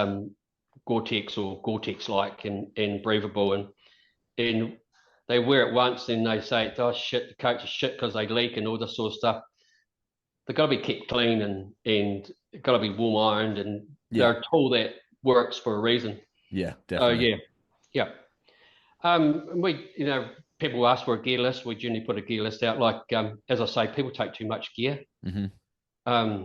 Gore-Tex or Gore-Tex like and breathable, and they wear it once and they say, oh shit, the coats are shit because they leak and all this sort of stuff. They've got to be kept clean and got to be warm ironed, and they're a tool that works for a reason. Yeah, definitely. Yeah. We, people ask for a gear list. We generally put a gear list out. Like, as I say, people take too much gear. Mm-hmm.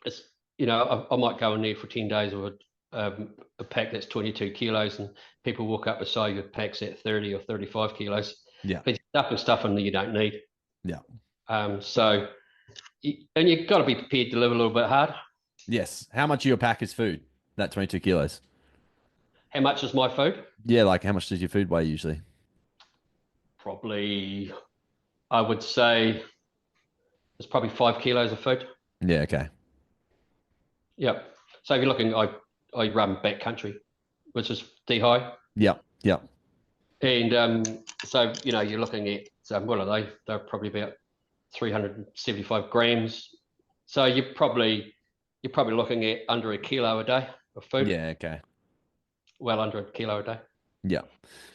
It's, I might go in there for 10 days with a pack that's 22 kilos, and people walk up beside you with packs at 30 or 35 kilos. Yeah. But stuff in there you don't need. Yeah. And you've got to be prepared to live a little bit hard. Yes. How much of your pack is food? That 22 kilos. How much is my food? Yeah, like how much does your food weigh usually? Probably, I would say it's probably 5 kilos of food. Yeah, okay. Yeah. So if you're looking, I run backcountry, which is D-high. Yeah. And so, you're looking at, what are they? They're probably about 375 grams. So you're probably looking at under a kilo a day of food. Yeah, okay. Well under a kilo a day. Yeah.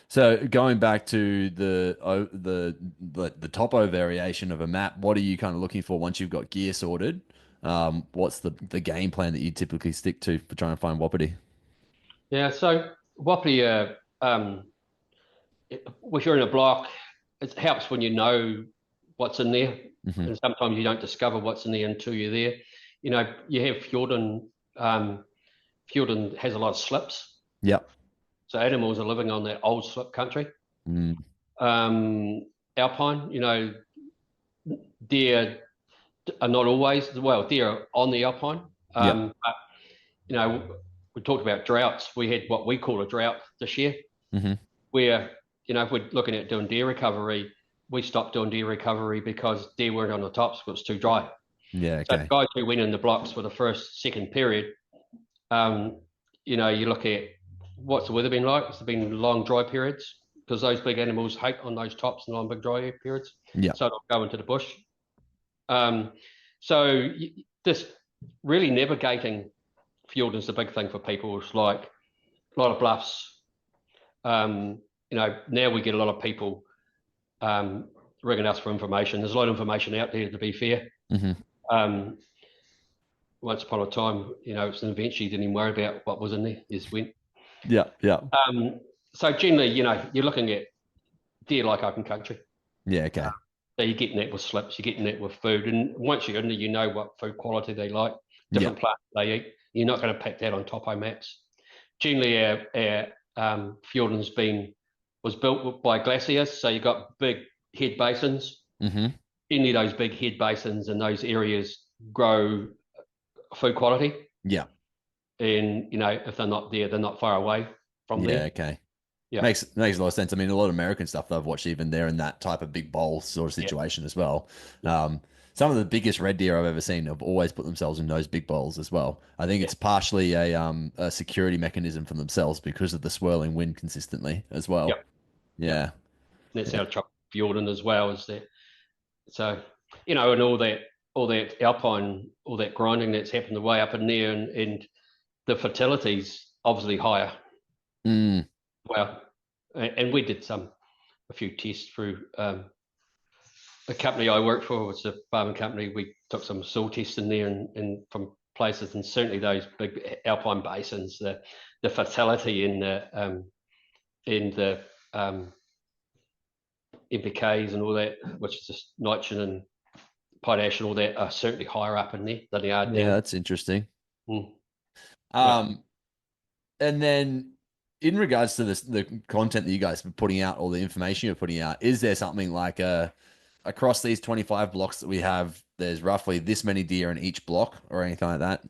So going back to the topo variation of a map, what are you kind of looking for once you've got gear sorted? What's the game plan that you typically stick to for trying to find Wapiti? Yeah, so Wapiti, if you're in a block, it helps when you know what's in there, and sometimes you don't discover what's in there until you're there. You have Fiordland. Fiordland has a lot of slips. Yep. So animals are living on that old slip country. Alpine, deer are not always, deer are on the alpine. But, we talked about droughts. We had what we call a drought this year, where, if we're looking at doing deer recovery, we stopped doing deer recovery because deer weren't on the tops because it's too dry. Yeah, So okay. guys who went in the blocks for the first, second period, you look at what's the weather been like. It's been long dry periods because those big animals hate on those tops and long big dry periods. Yeah. So they'll go into the bush. So this really navigating Fiordland is the big thing for people. It's like a lot of bluffs. Now we get a lot of people ringing us for information. There's a lot of information out there, to be fair. Once upon a time, it's an adventure. You didn't even worry about what was in there. You just went. Yeah. So generally, you're looking at deer like open country. Yeah, okay. So you're getting that with slips, you're getting that with food. And once you're in there, you know what food quality they like, different plants they eat. You're not going to pack that on topo maps. Generally, our Fiordland's was built by glaciers. So you've got big head basins. Any of those big head basins in those areas grow food quality. Yeah. And, if they're not there, they're not far away from there. Yeah, okay. Yeah. Makes a lot of sense. I mean, a lot of American stuff that I've watched, even they're in that type of big bowl sort of situation as well. Some of the biggest red deer I've ever seen have always put themselves in those big bowls as well. I think it's partially a security mechanism for themselves because of the swirling wind consistently as well. Yeah. That's how Chop Fiordland as well, is that. So, and all that alpine, all that grinding that's happened the way up in there, and the fertility's obviously higher. Well, and we did a few tests through the company I worked for was a farming company. We took some soil tests in there and from places, and certainly those big alpine basins, the fertility in the NPKs and all that, which is just nitrogen and potash and all that, are certainly higher up in there than they are Yeah, down. that's interesting. Mm. Yeah. Um, and then in regards to this, the content that you guys are putting out, or the information you're putting out, is there something like across these 25 blocks that we have, there's roughly this many deer in each block or anything like that?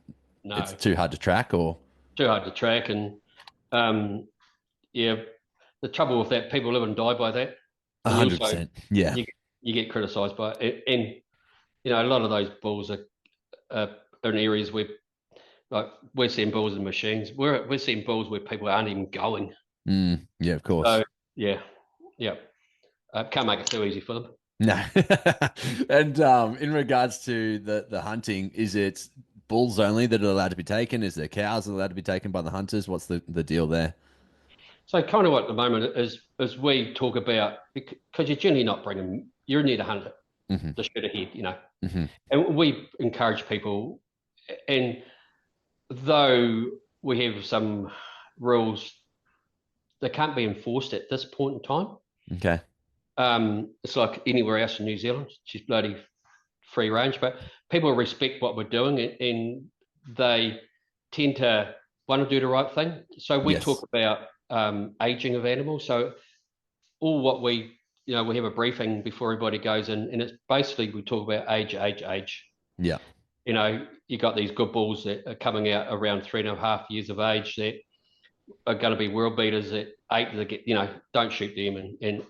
It's No, too hard to track, or too hard to track. And um, yeah, the trouble with that, people live and die by that. And you also, 100%. Yeah. you, you get criticised by it. And, you know, a lot of those bulls are in areas where, like, we're seeing bulls in machines. We're seeing bulls where people aren't even going. Yeah, of So, course. yeah, yeah. Can't make it too easy for them. No. And in regards to the hunting, is it bulls only that are allowed to be taken? Is there cows that are allowed to be taken by the hunters? What's the deal there? So kind of what at the moment is we talk about, because you're generally not bringing, you're near to hunt it, Hmm. to shoot ahead, you know. Hmm. And we encourage people, and though we have some rules, they can't be enforced at this point in time. Okay. It's like anywhere else in New Zealand, she's bloody free range, but people respect what we're doing, and they tend to want to do the right thing. So we talk Yes. about aging of animals. So all what we, you know, we have a briefing before everybody goes in, and it's basically we talk about age. Yeah. You know, you got these good bulls that are coming out around 3.5 years of age that are going to be world beaters at 8 that get, you know, don't shoot them. And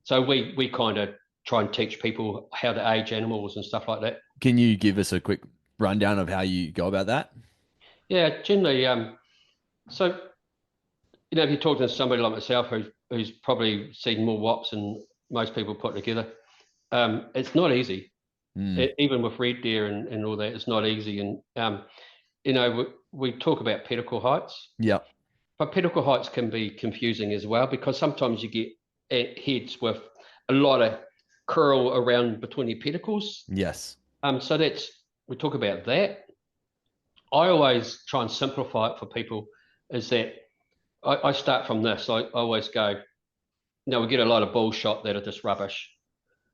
so we kind of try and teach people how to age animals and stuff like that. Can you give us a quick rundown of how you go about that? Yeah, generally, so, you know, if you talk to somebody like myself who's probably seen more wops than most people put together, it's not easy. Mm. Even with red deer and all that, it's not easy. And you know, we talk about pedicle heights, Yeah. but pedicle heights can be confusing as well, because sometimes you get heads with a lot of curl around between your pedicles. Yes. So that's, we talk about that. I always try and simplify it for people. Is that I start from this. I always go, you know, we get a lot of bull shot that are just rubbish.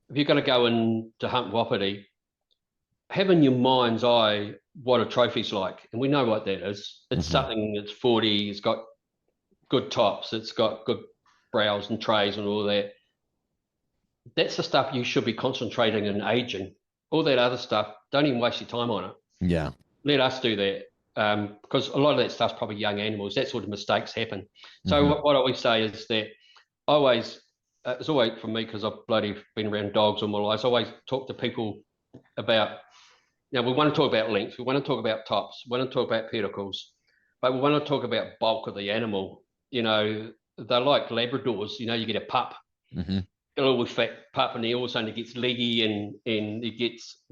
If you're going to go in to hunt wapiti, have in your mind's eye what a trophy's like, and we know what that is. It's Hmm. something that's 40. It's got good tops. It's got good brows and trays and all that. That's the stuff you should be concentrating in aging. All that other stuff, don't even waste your time on it. Yeah. Let us do that, because a lot of that stuff's probably young animals. That's sort of mistakes happen. So Hmm. what I always say is that I always, it's always for me, because I've bloody been around dogs all my life. I always talk to people about, you know, we want to talk about length, we want to talk about tops, we want to talk about pedicles, but we want to talk about bulk of the animal. You know, they're like Labradors. You know, you get a pup, Hmm. a little fat pup, and he all of a sudden he gets leggy, and he gets,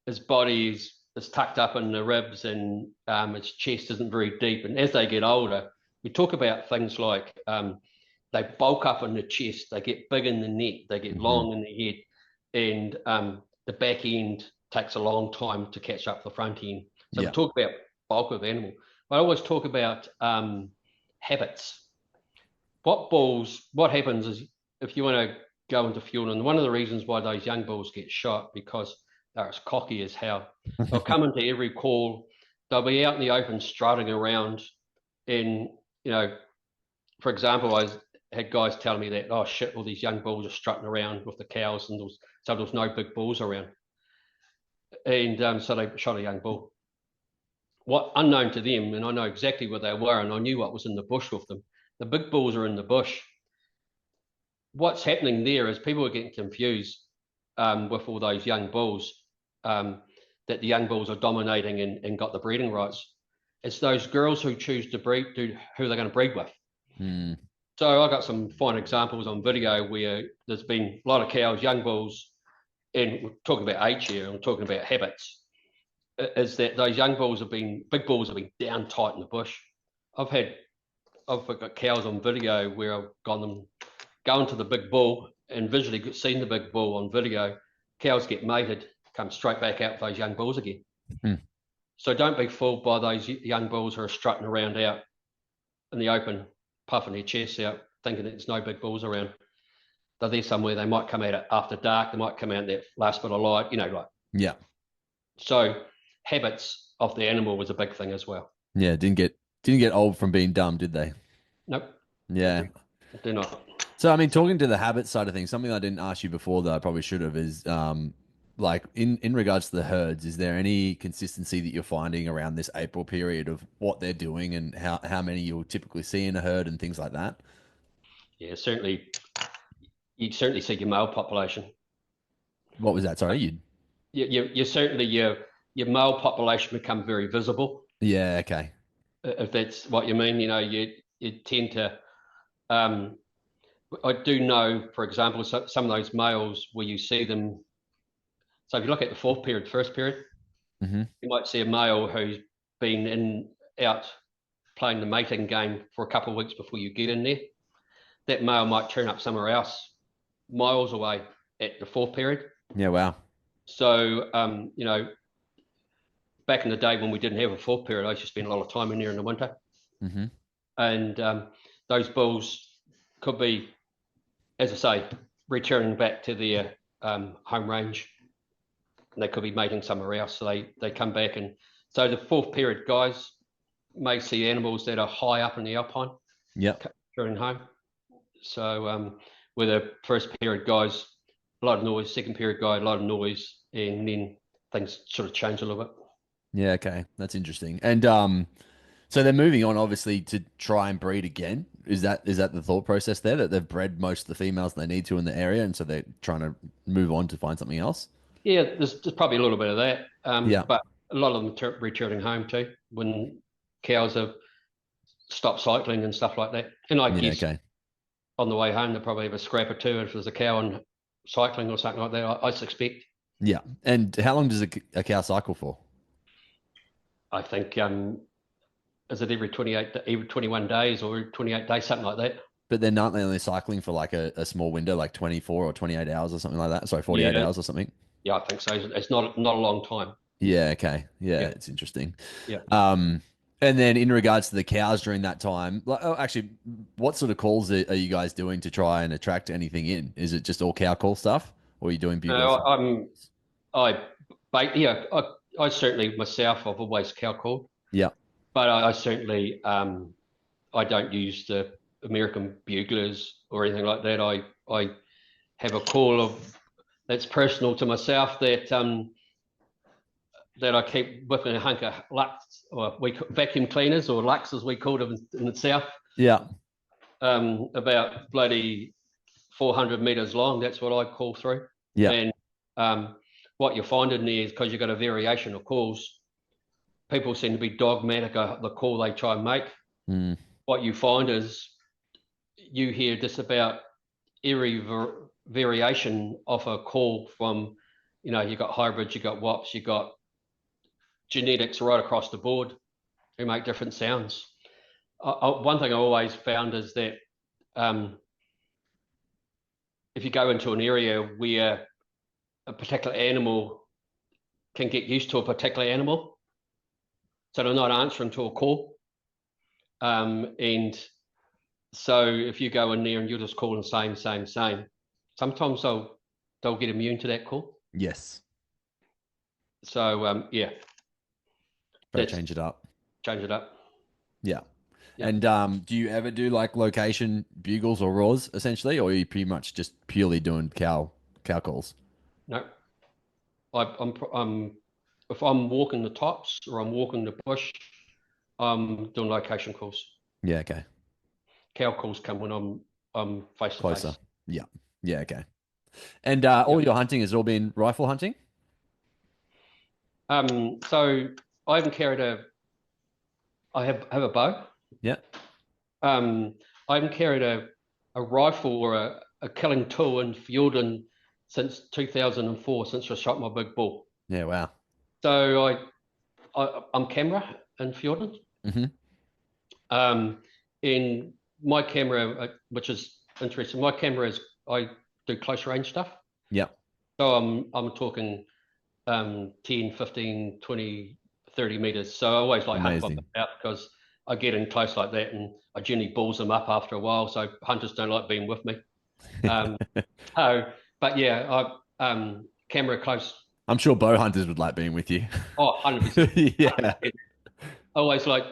his body is tucked up in the ribs, and its chest isn't very deep. And as they get older, we talk about things like they bulk up in the chest, they get big in the neck, they get Hmm. long in the head, and the back end takes a long time to catch up the front end. So we Yeah. talk about bulk of animal. But I always talk about habits. What happens is, if you want to go into Fiordland, one of the reasons why those young bulls get shot, because they're as cocky as hell. They'll come into every call, they'll be out in the open strutting around. And, you know, for example, I had guys telling me that, oh shit, all these young bulls are strutting around with the cows, and so there was no big bulls around. And so they shot a young bull. What, unknown to them, and I know exactly where they were, and I knew what was in the bush with them. The big bulls are in the bush. What's happening there is people are getting confused with all those young bulls, that the young bulls are dominating and got the breeding rights. It's those girls who choose to breed, who they're going to breed with. Mm. So I got some fine examples on video where there's been a lot of cows, young bulls, and we're talking about age here, and we're talking about habits. Is that those young bulls have been, big bulls have been down tight in the bush. I've got cows on video where I've gone to the big bull and visually seen the big bull on video cows get mated, come straight back out with those young bulls again. Hmm. So don't be fooled by those young bulls who are strutting around out in the open, puffing their chests out, thinking there's no big bulls around. They're there somewhere. They might come out after dark. They might come out in that last bit of light, like. Yeah. So habits of the animal was a big thing as well. Yeah. Didn't get old from being dumb, did they? Nope. Yeah. They're not. So I mean, talking to the habit side of things, something I didn't ask you before that I probably should have is like in regards to the herds, is there any consistency that you're finding around this April period of what they're doing and how many you'll typically see in a herd and things like that? Yeah, certainly. You certainly see your male population. What was that? Sorry, You certainly your male population become very visible. Yeah, okay. If that's what you mean, you tend to. I do know, for example, some of those males where you see them. So if you look at the fourth period, first period, Mm-hmm. you might see a male who's been out playing the mating game for a couple of weeks before you get in there. That male might turn up somewhere else, miles away at the fourth period. Yeah, wow. So, back in the day when we didn't have a fourth period, I used to spend a lot of time in there in the winter. Mm-hmm. And those bulls could be, as I say, returning back to their home range. And they could be mating somewhere else. So they come back. And so the fourth period guys may see animals that are high up in the alpine. Yep. Returning home. So with the first period guys, a lot of noise, second period guy, a lot of noise, and then things sort of change a little bit. Yeah, okay. That's interesting. And so they're moving on obviously to try and breed again. Is that the thought process there that they've bred most of the females they need to in the area and so they're trying to move on to find something else? Yeah, there's probably a little bit of that, Yeah. but a lot of them returning home too when cows have stopped cycling and stuff like that. And I Yeah, guess okay. on the way home, they'll probably have a scrap or two if there's a cow on cycling or something like that, I suspect. Yeah. And how long does a cow cycle for? I think, is it every 21 days or 28 days, something like that? But they're not only cycling for like a small window, like 24 or 28 hours or something like that. Sorry, 48 Yeah, hours or something. yeah, I think so. It's not a long time. Yeah, okay. Yeah, Yeah, it's interesting. yeah. And then in regards to the cows during that time, like, oh, actually, what sort of calls are you guys doing to try and attract anything in? Is it just all cow call stuff, or are you doing bugles? No, I certainly myself, I've always cow called, Yeah, but I certainly, I don't use the American buglers or anything like that. I have a call that's personal to myself that I keep whipping a hunk of Lux, or vacuum cleaners, or Lux as we called them in the south, yeah, about bloody 400 meters long. That's what I call through. yeah, And what you find in there is because you've got a variation of calls, people seem to be dogmatic of the call they try and make. mm, What you find is you hear just about every variation of a call from, you've got hybrids, you've got wops, you've got genetics right across the board who make different sounds. One thing I always found is that if you go into an area where a particular animal can get used to a particular animal, so they're not answering to a call. And so if you go in there and you're just calling same, sometimes they'll get immune to that call. yes. So yeah, Try to change it up. change it up. Yeah. Yeah. And do you ever do like location bugles or roars essentially, or are you pretty much just purely doing cow calls? No, I'm if I'm walking the tops or I'm walking the bush, I'm doing location calls. Yeah, okay. Cow calls come when I'm face to Closer. face. Yeah. Yeah, okay. And Yeah. all your hunting has all been rifle hunting? So I haven't carried I have a bow. Yeah. I haven't carried a rifle or a killing tool in Fiordland since 2004, since I shot my big bull. Yeah, wow. So I'm camera in Fiordland. Mm-hmm. In my camera, which is interesting, my camera is I do close range stuff. Yeah. So I'm talking 10, 15, 20, 30 meters. So I always like hunt my Amazing. out because I get in close like that and I generally balls them up after a while. So hunters don't like being with me. Um, so, but yeah, camera close. I'm sure bow hunters would like being with you. Oh, 100%. Yeah, 100%. Always like,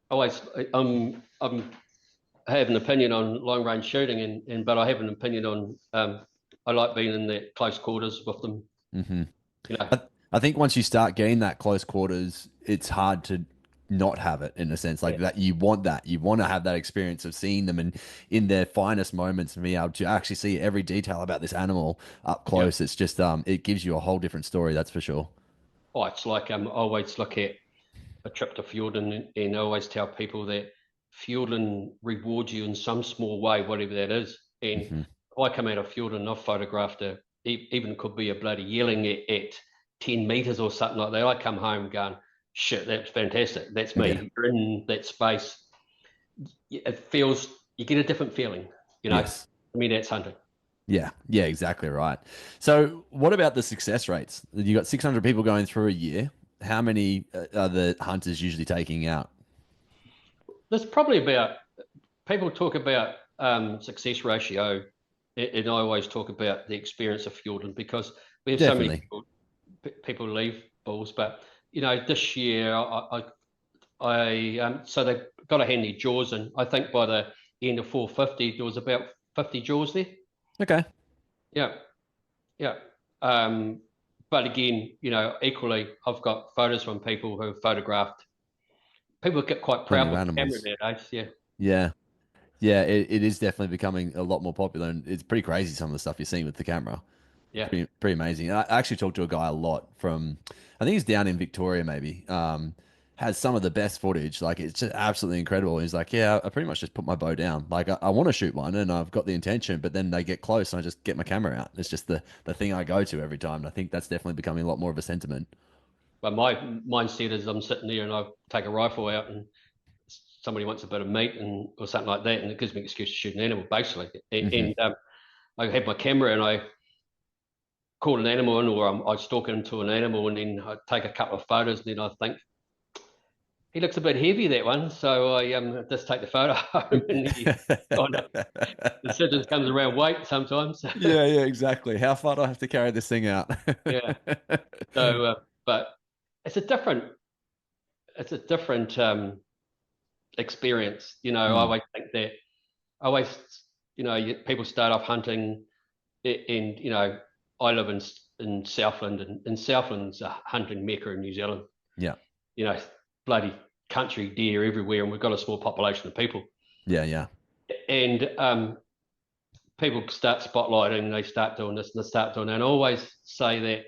always, I'm I have an opinion on long range shooting, but I have an opinion on I like being in that close quarters with them. hmm You know, I think once you start getting that close quarters, it's hard to not have it in a sense like yeah, that. You want that. You want to have that experience of seeing them and in their finest moments and being able to actually see every detail about this animal up yeah. close. It's just it gives you a whole different story, that's for sure. Oh, it's like I always look at a trip to Fiordland and I always tell people that Fiordland rewards you in some small way, whatever that is. And Hmm if I come out of Fiordland, I've photographed even could be a bloody yelling at 10 meters or something like that. I come home going, shit, that's fantastic. That's Yeah. me. You're in that space. It feels, you get a different feeling, you know. Yes. I mean, that's hunting. Yeah. Yeah, exactly right. So, what about the success rates? You got 600 people going through a year. How many are the hunters usually taking out? There's probably about, people talk about success ratio, and I always talk about the experience of Fiordland because we have so many Definitely. people leave bulls. But you know, this year so they got to hand their jaws in. I think by the end of 450, there was about 50 jaws there. Okay. Yeah, yeah. Um, but again, you know, equally, I've got photos from people who have photographed. People get quite Plenty proud of with the camera animals. nowadays. Yeah, Yeah. Yeah, it is definitely becoming a lot more popular, and it's pretty crazy some of the stuff you're seeing with the camera. yeah. Pretty amazing. I actually talked to a guy a lot from, I think he's down in Victoria, maybe. Has some of the best footage. Like it's just absolutely incredible. He's like, yeah, I pretty much just put my bow down. Like I want to shoot one, and I've got the intention, but then they get close, and I just get my camera out. It's just the thing I go to every time. And I think that's definitely becoming a lot more of a sentiment. But my mindset is I'm sitting there and I take a rifle out and somebody wants a bit of meat and or something like that, and it gives me an excuse to shoot an animal, basically. Hmm I have my camera and I call an animal in, or I stalk into an animal, and then I take a couple of photos, and then I think he looks a bit heavy that one, so I just take the photo home, and he kind of decisions comes around weight sometimes. Yeah, yeah, exactly. How far do I have to carry this thing out? Yeah. So, but it's a different it's a different experience. You know, I Mm, always think that I always, you know, people start off hunting, and you know, I live in Southland, and Southland's a hunting mecca in New Zealand. yeah, You know, bloody country deer everywhere, and we've got a small population of people. yeah, yeah. And people start spotlighting, they start doing this, and they start doing that. And I always say that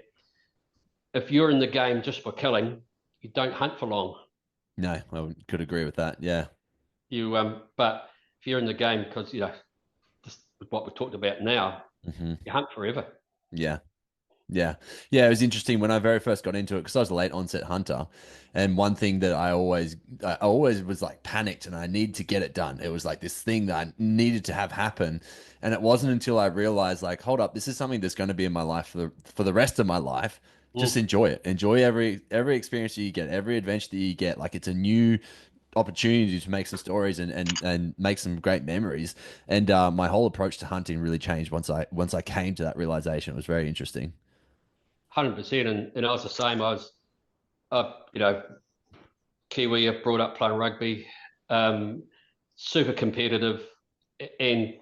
if you're in the game just for killing, you don't hunt for long. No, could agree with that. Yeah. But if you're in the game because you know just what we talked about now, hmm you hunt forever. Yeah. Yeah. Yeah. It was interesting when I very first got into it because I was a late onset hunter. And one thing that I always was like panicked and I needed to get it done. It was like this thing that I needed to have happen. And it wasn't until I realized, like, hold up, this is something that's going to be in my life for the rest of my life. Just Mm, enjoy it. Enjoy every experience that you get, every adventure that you get. Like it's a new opportunity to make some stories and make some great memories. And my whole approach to hunting really changed once I came to that realization. It was very interesting. 100%. And I was the same. I was, you know, Kiwi, brought up playing rugby, um, super competitive. And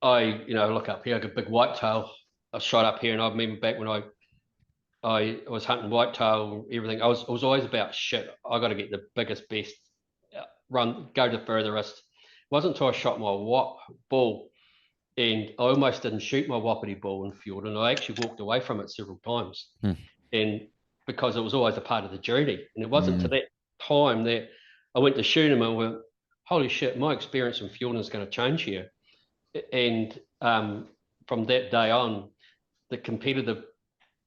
I, you know, look up here, I got a big whitetail. I shot up here, and I remember back when I was hunting whitetail, everything. I was always about shit. I got to get the biggest, best, run, go the furthest. It wasn't until I shot my bull, and I almost didn't shoot my Wapiti bull in field, and I actually walked away from it several times, Hmm. and because it was always a part of the journey, and it wasn't to Mm. that time that I went to shoot him and went, holy shit, my experience in Fiordland is going to change here, and from that day on, the competitive,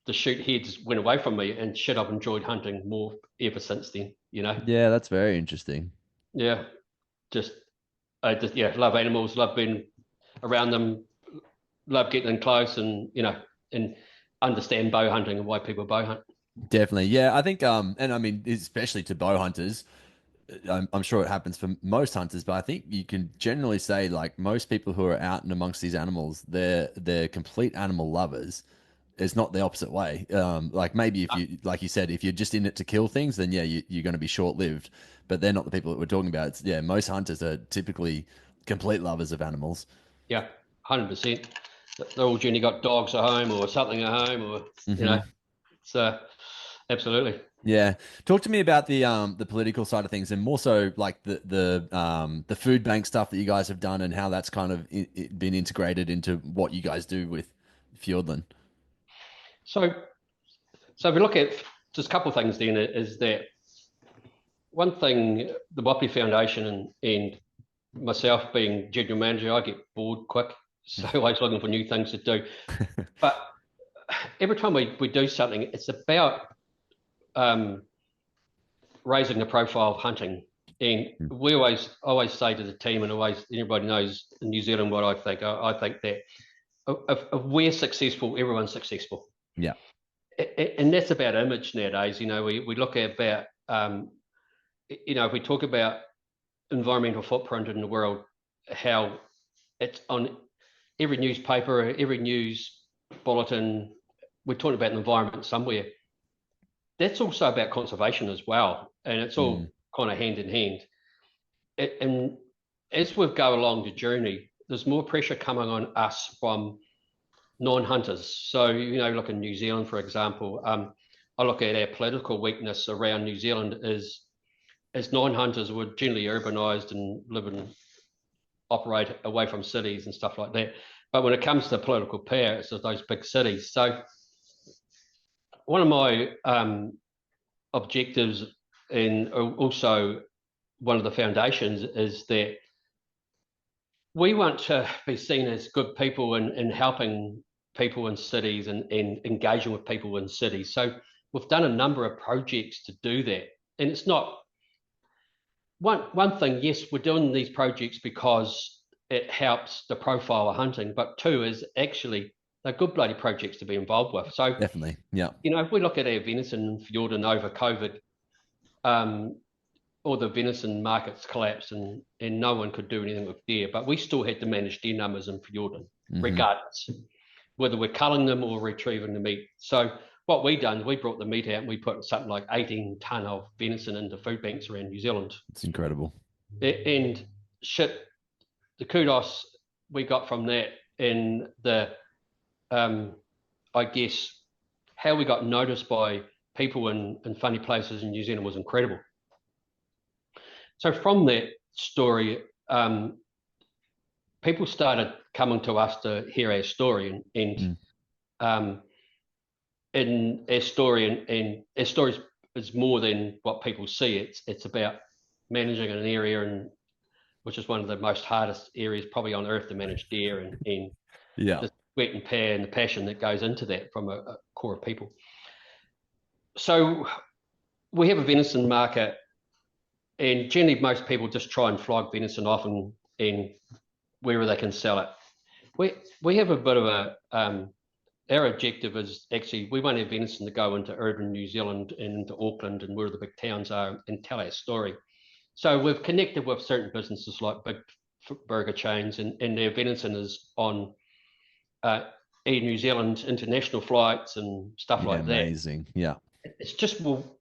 the shoot heads went away from me, and shit, I've enjoyed hunting more ever since then. You know, Yeah, that's very interesting. yeah, just I just yeah love animals, love being around them, love getting in close and and understand bow hunting and why people bow hunt. Definitely. Yeah, I think and I mean especially to bow hunters, I'm sure it happens for most hunters, but I think you can generally say like most people who are out and amongst these animals, they're complete animal lovers. It's not the opposite way. Like maybe if you, like you said, if you're just in it to kill things, then yeah, you're going to be short lived. But they're not the people that we're talking about. It's, yeah, most hunters are typically complete lovers of animals. Yeah, 100%. They're all generally got dogs at home or something at home, or Hmm. so absolutely. Yeah, talk to me about the political side of things, and more so like the food bank stuff that you guys have done, and how that's kind of been integrated into what you guys do with Fiordland. So, so if we look at just a couple of things, then is that one thing the Wapiti Foundation and myself being general manager, I get bored quick, so always looking for new things to do. But every time we do something, it's about um, raising the profile of hunting. And we always say to the team, and always everybody knows in New Zealand what I think. I think that if we're successful, everyone's successful, Yeah, and that's about image nowadays. We look at about if we talk about environmental footprint in the world, how it's on every newspaper, every news bulletin. We're talking about the environment somewhere. That's also about conservation as well, and it's mm, all kind of hand in hand. And as we go along the journey, there's more pressure coming on us from non-hunters. So look in New Zealand, for example. I look at our political weakness around New Zealand is as non-hunters were generally urbanised and live and operate away from cities and stuff like that. But when it comes to political power, it's those big cities. So one of my objectives and also one of the foundations is that we want to be seen as good people in helping people in cities and engaging with people in cities. So we've done a number of projects to do that. And it's not one thing, yes, we're doing these projects because it helps the profile of hunting, but two is actually they're good bloody projects to be involved with. So, definitely. Yeah, if we look at our venison in Fiordland over COVID, um, all the venison markets collapsed and no one could do anything with deer, but we still had to manage deer numbers in Fiordland, hmm, regardless, whether we're culling them or retrieving the meat. So what we done, we brought the meat out and we put something like 18 tonne of venison into food banks around New Zealand. it's incredible. And shit, the kudos we got from that and um, I guess, how we got noticed by people in funny places in New Zealand was incredible. So from that story, people started coming to us to hear our story Mm. um, and our story and our story is more than what people see. It's about managing an area and which is one of the most hardest areas probably on earth to manage deer and Yeah, the sweat and pay and the passion that goes into that from a core of people. So we have a venison market, and generally most people just try and flog venison off and wherever they can sell it. We have a bit of a our objective is actually we want our venison to go into urban New Zealand and into Auckland and where the big towns are and tell our story. So we've connected with certain businesses like big burger chains, and their venison is on Air New Zealand international flights and stuff yeah, like that. amazing. Yeah, It's just, well,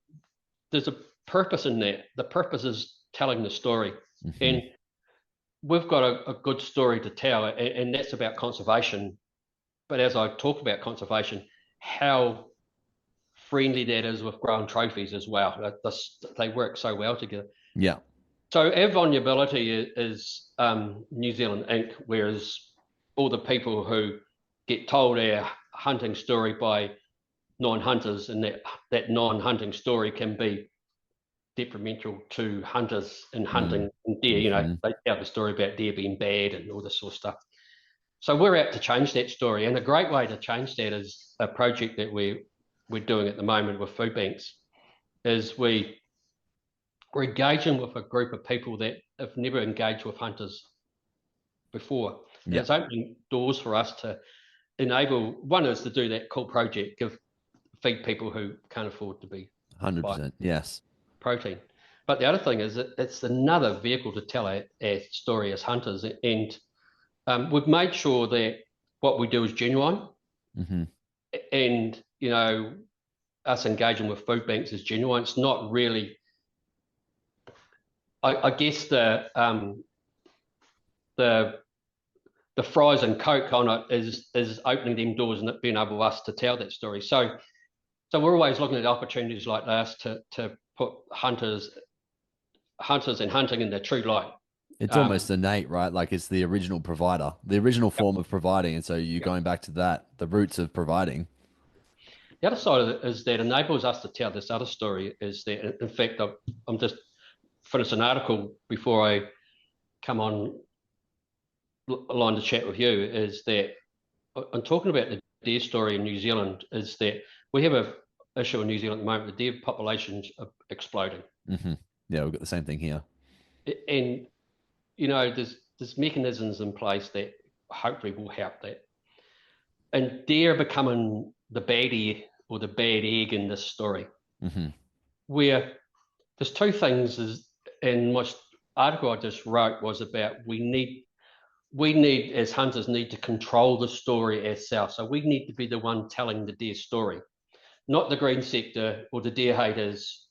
there's a purpose in that. The purpose is telling the story. hmm, And we've got a good story to tell, and that's about conservation. But as I talk about conservation, how friendly that is with grown trophies as well. They work so well together. yeah, So our vulnerability is New Zealand Inc., whereas all the people who get told our hunting story by non-hunters, and that non-hunting story can be detrimental to hunters and mm, hunting and deer. hmm, They tell the story about deer being bad and all this sort of stuff. So we're out to change that story, and a great way to change that is a project that we're doing at the moment with food banks. Is we're engaging with a group of people that have never engaged with hunters before. Yeah. It's opening doors for us to enable. One is to do that cool project, feed people who can't afford to be 100%. Yes. protein. But the other thing is that it's another vehicle to tell our story as hunters. And we've made sure that what we do is genuine. Mm-hmm. And, us engaging with food banks is genuine. It's not really, I guess the fries and Coke on it is opening them doors and being able for us to tell that story. So we're always looking at opportunities like this to put hunters and hunting in their true light. It's almost innate, right? Like it's the original provider, the original form of providing. And so you're going back to that, the roots of providing. The other side of it is that enables us to tell this other story is that, in fact, I'm just finished an article before I come on line to chat with you, is that I'm talking about the deer story in New Zealand, is that we have an issue in New Zealand at the moment. The deer populations are exploding. Mm-hmm. Yeah, we've got the same thing here. And, there's mechanisms in place that hopefully will help that. And deer are becoming the baddie or the bad egg in this story, mm-hmm. where there's two things. And my article I just wrote was about we need as hunters need to control the story ourselves. So we need to be the one telling the deer story, not the green sector or the deer haters.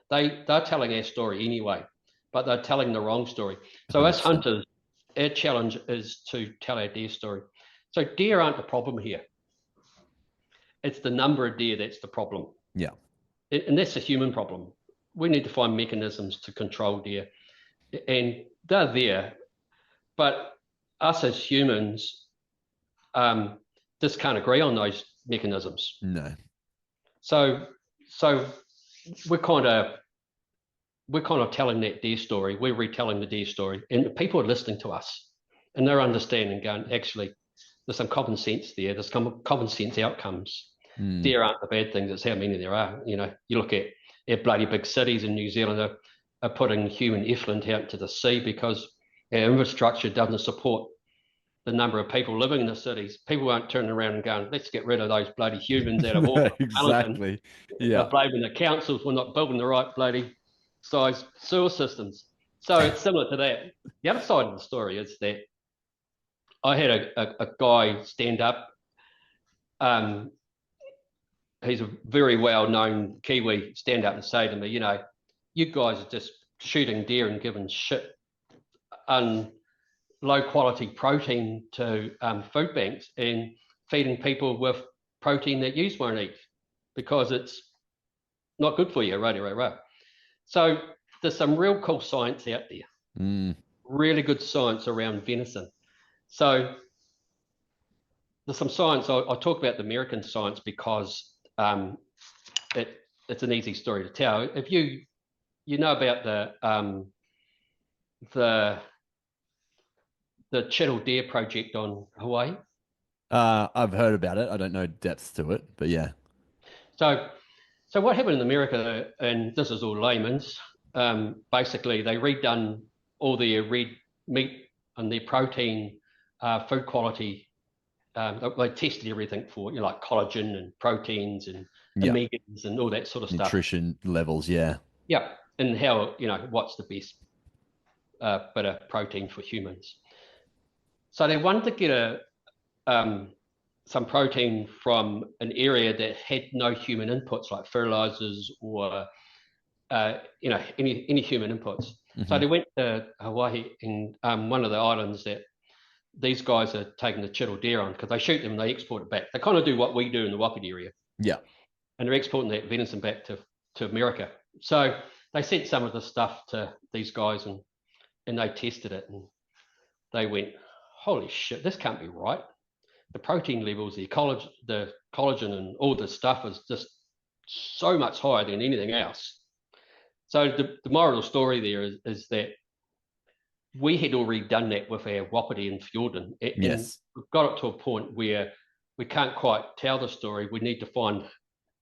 They're telling our story anyway, but they're telling the wrong story. So 100%. as hunters, our challenge is to tell our deer story. So deer aren't the problem here. It's the number of deer that's the problem. Yeah. And that's a human problem. We need to find mechanisms to control deer. And they're there, but us as humans just can't agree on those mechanisms. No. So we're kind of telling that deer story. We're retelling the deer story, and people are listening to us, and they're understanding, going, actually, there's some common sense there. There's some common sense outcomes. Deer aren't the bad things. It's how many there are. You look at our bloody big cities in New Zealand are putting human effluent out into the sea because our infrastructure doesn't support the number of people living in the cities. People aren't turning around and going, let's get rid of those bloody humans out of all. Exactly. Yeah. They're blaming the councils for not building the right bloody size sewer systems. So it's similar to that. The other side of the story is that I had a guy stand up. He's a very well-known Kiwi, stand up and say to me, you guys are just shooting deer and giving shit low-quality protein to food banks and feeding people with protein that you won't eat because it's not good for you, right. So there's some real cool science out there, really good science around venison. So there's some science. I'll talk about the American science because it's an easy story to tell. If you know about the Chittle Deer Project on Hawaii. I've heard about it. I don't know depths to it, but yeah. So what happened in America, and this is all layman's, basically they redone all their red meat and their protein food quality. They tested everything for like collagen and proteins and omegas and all that sort of stuff. Nutrition levels, yeah. Yeah, and how what's the best bit of protein for humans. So they wanted to get some protein from an area that had no human inputs like fertilizers or any human inputs. So they went to Hawaii and one of the islands that these guys are taking the Chittle deer on, because they shoot them and they export it back. They kind of do what we do in the Wapiti area. Yeah. And they're exporting that venison back to America. So they sent some of the stuff to these guys and they tested it and they went, holy shit, this can't be right. The protein levels, the collagen and all this stuff is just so much higher than anything else. So the moral of the story there is that we had already done that with our Wapiti and Fiordland. Yes. And we've got it to a point where we can't quite tell the story. We need to find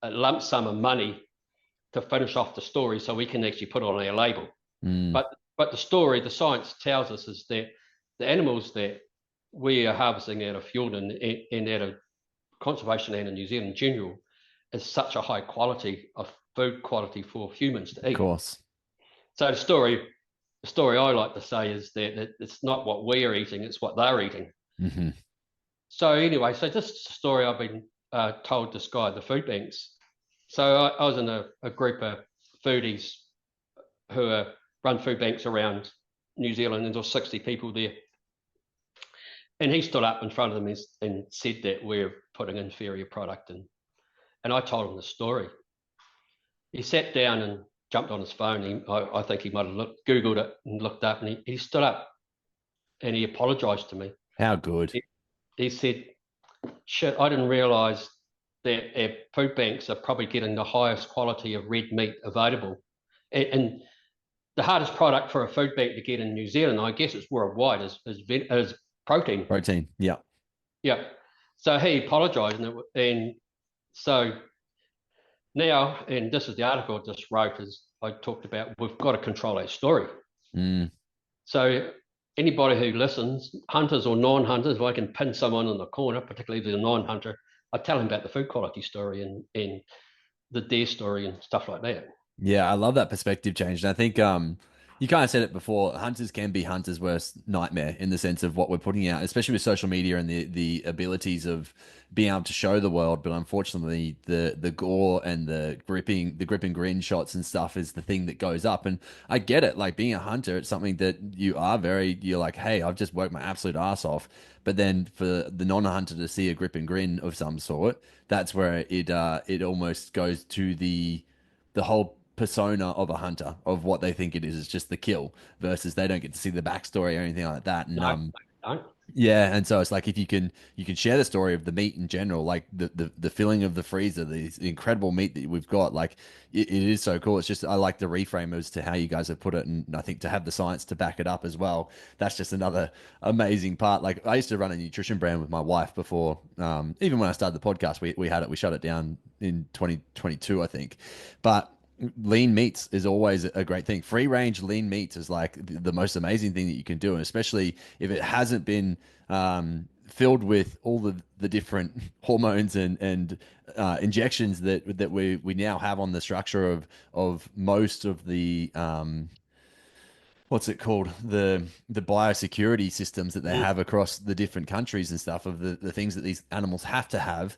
a lump sum of money to finish off the story so we can actually put it on our label. But the story, the science tells us is that the animals that we are harvesting out of Fiordland and out of conservation land in New Zealand in general is such a high quality of food quality for humans to Of eat. course. So the story I like to say is that it's not what we are eating, it's what they're eating. Mm-hmm. So anyway, so this story I've been told to describe the food banks. So I was in a group of foodies who run food banks around New Zealand, and there were 60 people there. And he stood up in front of them and said that we're putting inferior product in. And I told him the story. He sat down and jumped on his phone. I think he might have Googled it and looked up, and he stood up and he apologised to me. How good. He said, shit, I didn't realise that our food banks are probably getting the highest quality of red meat available. And the hardest product for a food bank to get in New Zealand, I guess it's worldwide, is protein. Protein. Yeah. Yeah. So he apologised, and so now, and this is the article I just wrote, is I talked about we've got to control our story. Mm. So anybody who listens, hunters or non-hunters, if I can pin someone in the corner, particularly the non-hunter, I tell them about the food quality story and the deer story and stuff like that. Yeah, I love that perspective change. And I think you kind of said it before, hunters can be hunters' worst nightmare in the sense of what we're putting out, especially with social media and the abilities of being able to show the world. But unfortunately, the gore and the grip and grin shots and stuff is the thing that goes up. And I get it, like being a hunter, it's something that you're like, hey, I've just worked my absolute ass off. But then for the non-hunter to see a grip and grin of some sort, that's where it almost goes to the whole persona of a hunter of what they think it is just the kill versus they don't get to see the backstory or anything like that. And No, don't. yeah, and so it's like if you can share the story of the meat in general, like the filling of the freezer, the incredible meat that we've got, like it is so cool. It's just I like the reframe as to how you guys have put it, and I think to have the science to back it up as well. That's just another amazing part. Like I used to run a nutrition brand with my wife before, even when I started the podcast, we shut it down in 2022, I think, but lean meats is always a great thing. Free range lean meats is like the most amazing thing that you can do, and especially if it hasn't been filled with all the different hormones and injections that we now have on the structure of most of the what's it called, the biosecurity systems that they have across the different countries and stuff of the things that these animals have to have,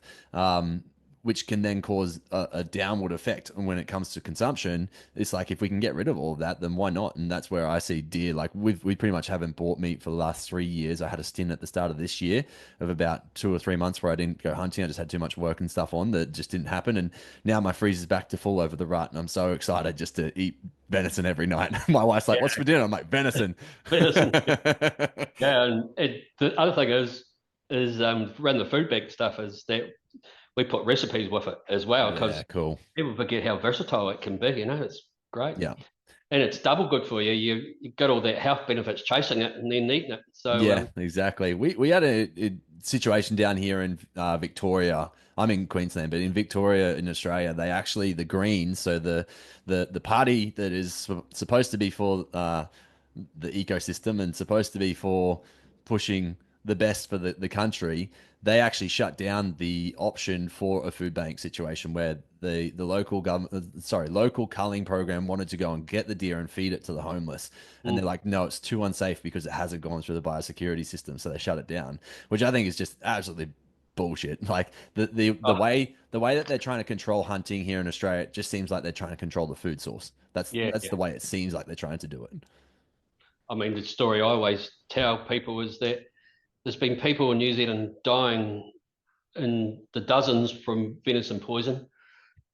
which can then cause a downward effect. And when it comes to consumption, it's like if we can get rid of all of that, then why not? And that's where I see deer. Like we pretty much haven't bought meat for the last 3 years. I had a stint at the start of this year of about 2 or 3 months where I didn't go hunting. I just had too much work and stuff on that just didn't happen. And now my freezer's back to full over the rut, and I'm so excited just to eat venison every night. My wife's like, "What's for dinner?" I'm like, "Venison." Venison. Yeah, and the other thing is around the food bank stuff is that we put recipes with it as well Yeah, because cool. people forget how versatile it can be. It's great, Yeah. and it's double good for you. You got all that health benefits chasing it and then eating it. So Yeah, exactly. We had a situation down here in Victoria. I'm in Queensland, but in Victoria in Australia, they actually the Greens, so the party that is supposed to be for the ecosystem and supposed to be for pushing the best for the country, they actually shut down the option for a food bank situation where the local government, sorry, local culling program wanted to go and get the deer and feed it to the homeless. And they're like, no, it's too unsafe because it hasn't gone through the biosecurity system. So they shut it down, which I think is just absolutely bullshit. Like the way that they're trying to control hunting here in Australia, it just seems like they're trying to control the food source. yeah, That's the way it seems like they're trying to do it. I mean the story I always tell people is that there's been people in New Zealand dying in the dozens from venison poison.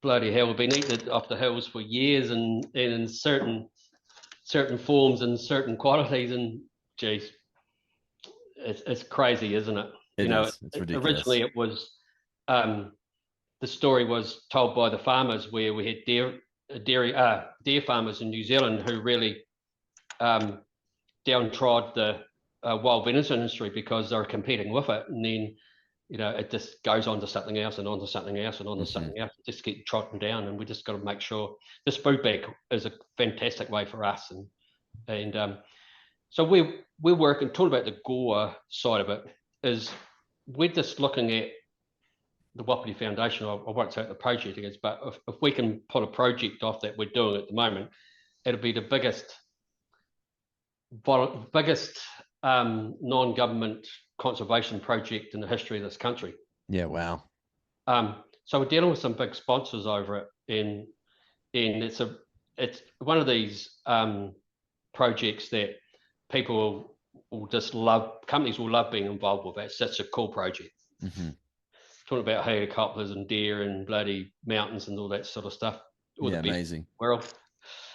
Bloody hell, we've been eating it off the hills for years and in certain forms and certain qualities. And geez, it's crazy, isn't it? It is. It's ridiculous. Originally it was the story was told by the farmers where we had deer farmers in New Zealand who really downtrod the wild venison industry because they're competing with it, and then it just goes on to something else and on to something else and on to something else. Just keep trotting down, and we just got to make sure this food bank is a fantastic way for us. And So we're working, talking about the Gore side of it, is we're just looking at the Wapiti Foundation. I won't say what the project is, but if we can put a project off that we're doing at the moment, it'll be the biggest non-government conservation project in the history of this country. Yeah, wow. So we're dealing with some big sponsors over it, and it's one of these projects that people will just love. Companies will love being involved with. It's such a cool project. Mm-hmm. Talking about helicopters and deer and bloody mountains and all that sort of stuff. Yeah, amazing. World.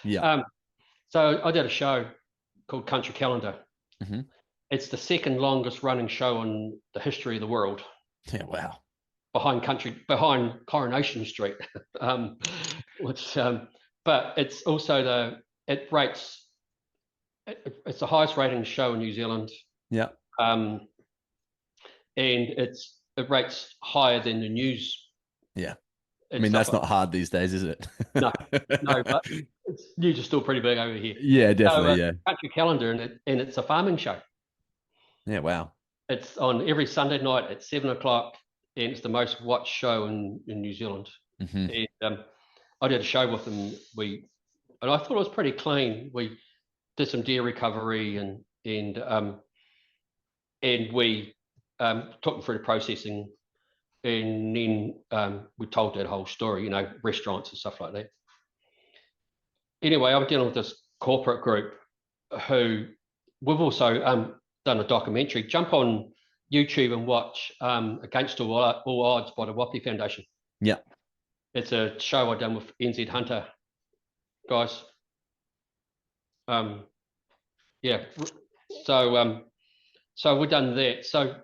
Yeah. So I did a show called Country Calendar. Mm-hmm. It's the second longest running show in the history of the world. Yeah, wow. Behind Coronation Street, but it's also it's the highest rating show in New Zealand. Yeah. And it rates higher than the news. Yeah. I mean, that's not hard these days, is it? No, but news is still pretty big over here. Yeah, definitely. Yeah. Country Calendar, and it's a farming show. Yeah, wow. It's on every Sunday night at 7:00, and it's the most watched show in New Zealand. Mm-hmm. And I did a show with them. And I thought it was pretty clean. We did some deer recovery, and we took them through the processing, and then we told that whole story, restaurants and stuff like that. Anyway, I'm dealing with this corporate group who we've also done a documentary. Jump on YouTube and watch Against All Odds by the Wapiti Foundation. Yeah. It's a show I've done with NZ Hunter guys. Yeah. So we've done that. So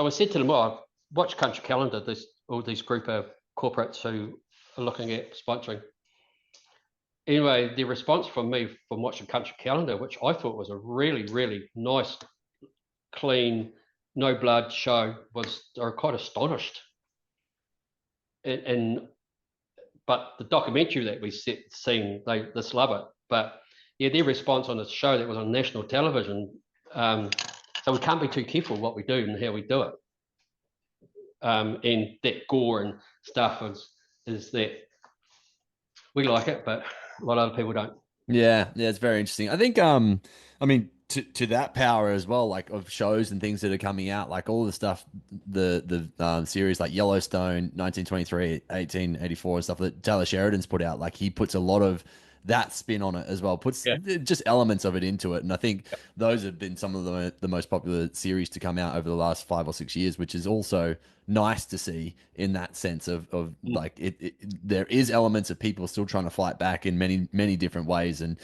I said to them, well, watch Country Calendar, all these group of corporates who are looking at sponsoring. Anyway, the response from me from watching Country Calendar, which I thought was a really, really nice, clean, no blood show, was they were quite astonished. But the documentary that we seen, they just love it. But yeah, their response on the show that was on national television. So we can't be too careful what we do and how we do it. And that gore and stuff is that we like it, but a lot of other people don't. Yeah, it's very interesting. I think, I mean, to that power as well, like of shows and things that are coming out, like all the stuff, the series like Yellowstone, 1923, 1884, and stuff that Taylor Sheridan's put out. Like he puts a lot of that spin on it as well, puts just elements of it into it. And I think those have been some of the most popular series to come out over the last 5 or 6 years, which is also nice to see in that sense of like there is elements of people still trying to fight back in many different ways. And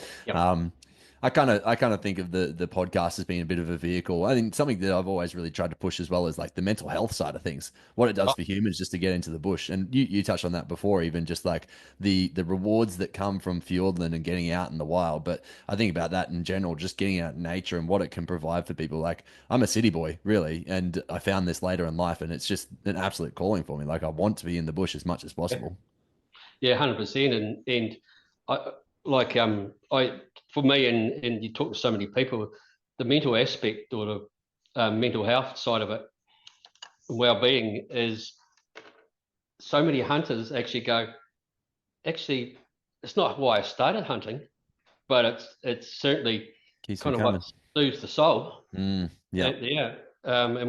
I kind of think of the podcast as being a bit of a vehicle. I think something that I've always really tried to push as well is like the mental health side of things, what it does for humans just to get into the bush. And you touched on that before, even just like the rewards that come from Fiordland and getting out in the wild. But I think about that in general, just getting out in nature and what it can provide for people. Like I'm a city boy, really, and I found this later in life, and it's just an absolute calling for me. Like I want to be in the bush as much as possible. Yeah, 100%. And for me, and you talk to so many people, the mental aspect or the mental health side of it, well-being, is so many hunters actually it's not why I started hunting, but it's certainly Keeps kind of what soothes the soul. And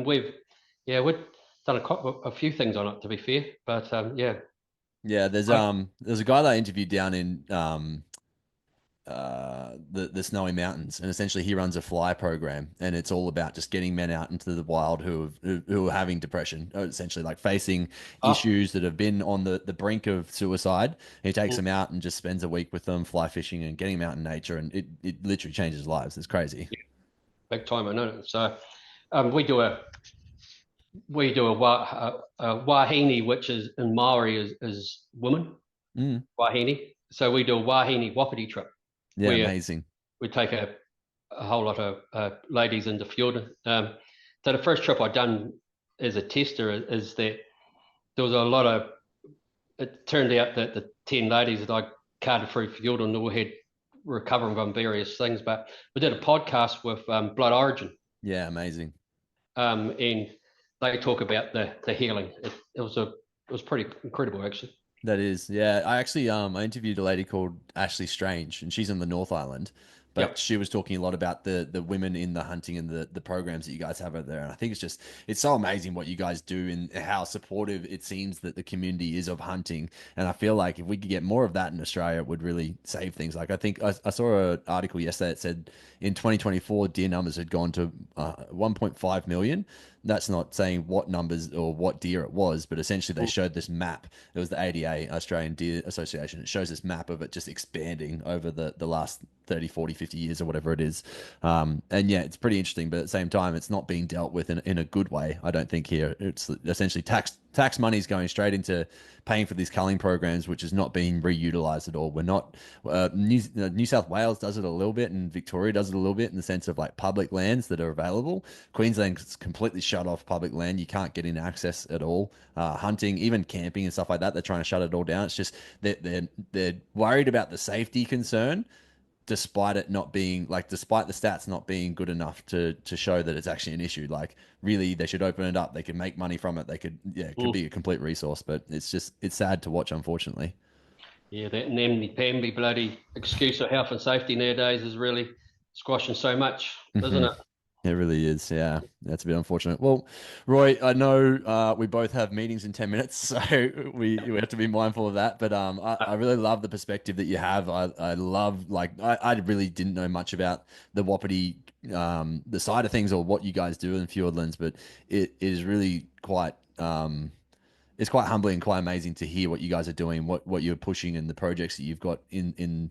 we've done a few things on it, to be fair, but there's a guy that I interviewed down in the snowy mountains, and essentially he runs a fly program, and it's all about just getting men out into the wild who are having depression, essentially like facing issues that have been on the brink of suicide. He takes them out and just spends a week with them fly fishing and getting them out in nature, and it literally changes lives. It's crazy. Big time, I know. So we do a wahine, which is in Maori is woman. Wahine. So we do a wahine Wapiti trip. Yeah, amazing. We take a whole lot of ladies into Fiordland. So the first trip I'd done as a tester is that there was a lot of. It turned out that the 10 ladies that I carted through Fiordland all had recovering from various things. But we did a podcast with Blood Origin, Yeah, amazing. and they talk about the healing. It was pretty incredible, actually. That is, yeah. I actually I interviewed a lady called Ashley Strange, and she's in the North Island, but Yep. she was talking a lot about the women in the hunting and the programs that you guys have over there. And I think it's so amazing what you guys do and how supportive it seems that the community is of hunting. And I feel like if we could get more of that in Australia, it would really save things. Like I think I saw an article yesterday that said in 2024 deer numbers had gone to 1.5 million. That's not saying what numbers or what deer it was, but essentially they Mm. showed this map. It was the ADA, Australian Deer Association. It shows this map of it just expanding over the last 30, 40, 50 years or whatever it is. And yeah, it's pretty interesting, but at the same time, it's not being dealt with in a good way, I don't think here. It's essentially tax money is going straight into paying for these culling programs, which is not being reutilized at all. We're not, New South Wales does it a little bit and Victoria does it a little bit in the sense of like public lands that are available. Queensland's completely shut off public land. You can't get in access at all. Hunting, even camping and stuff like that, they're trying to shut it all down. It's just they're worried about the safety concern despite it not being like despite the stats not being good enough to show that it's actually an issue. Like really they should open it up. They could make money from it. They could, yeah, it could Mm. be a complete resource, but it's sad to watch, unfortunately. Yeah, that namby-pamby bloody excuse of health and safety nowadays is really squashing so much, isn't Hmm. it? It really is. Yeah, that's a bit unfortunate. Well, Roy, I know we both have meetings in 10 minutes, so we have to be mindful of that. But I really love the perspective that you have. I love, like, I really didn't know much about the Wapiti, the side of things or what you guys do in Fiordlands, but it is really quite, it's quite humbling and quite amazing to hear what you guys are doing, what you're pushing, and the projects that you've got in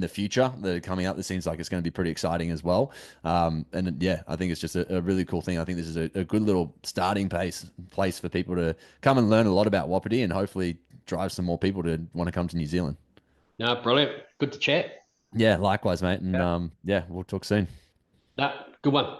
the future that are coming up. This seems like it's going to be pretty exciting as well. And yeah, I think it's just a really cool thing. I think this is a good little starting place for people to come and learn a lot about Wapiti and hopefully drive some more people to want to come to New Zealand. No, brilliant. Good to chat. Yeah, likewise, mate. And Yeah. yeah, we'll talk soon. No, good one.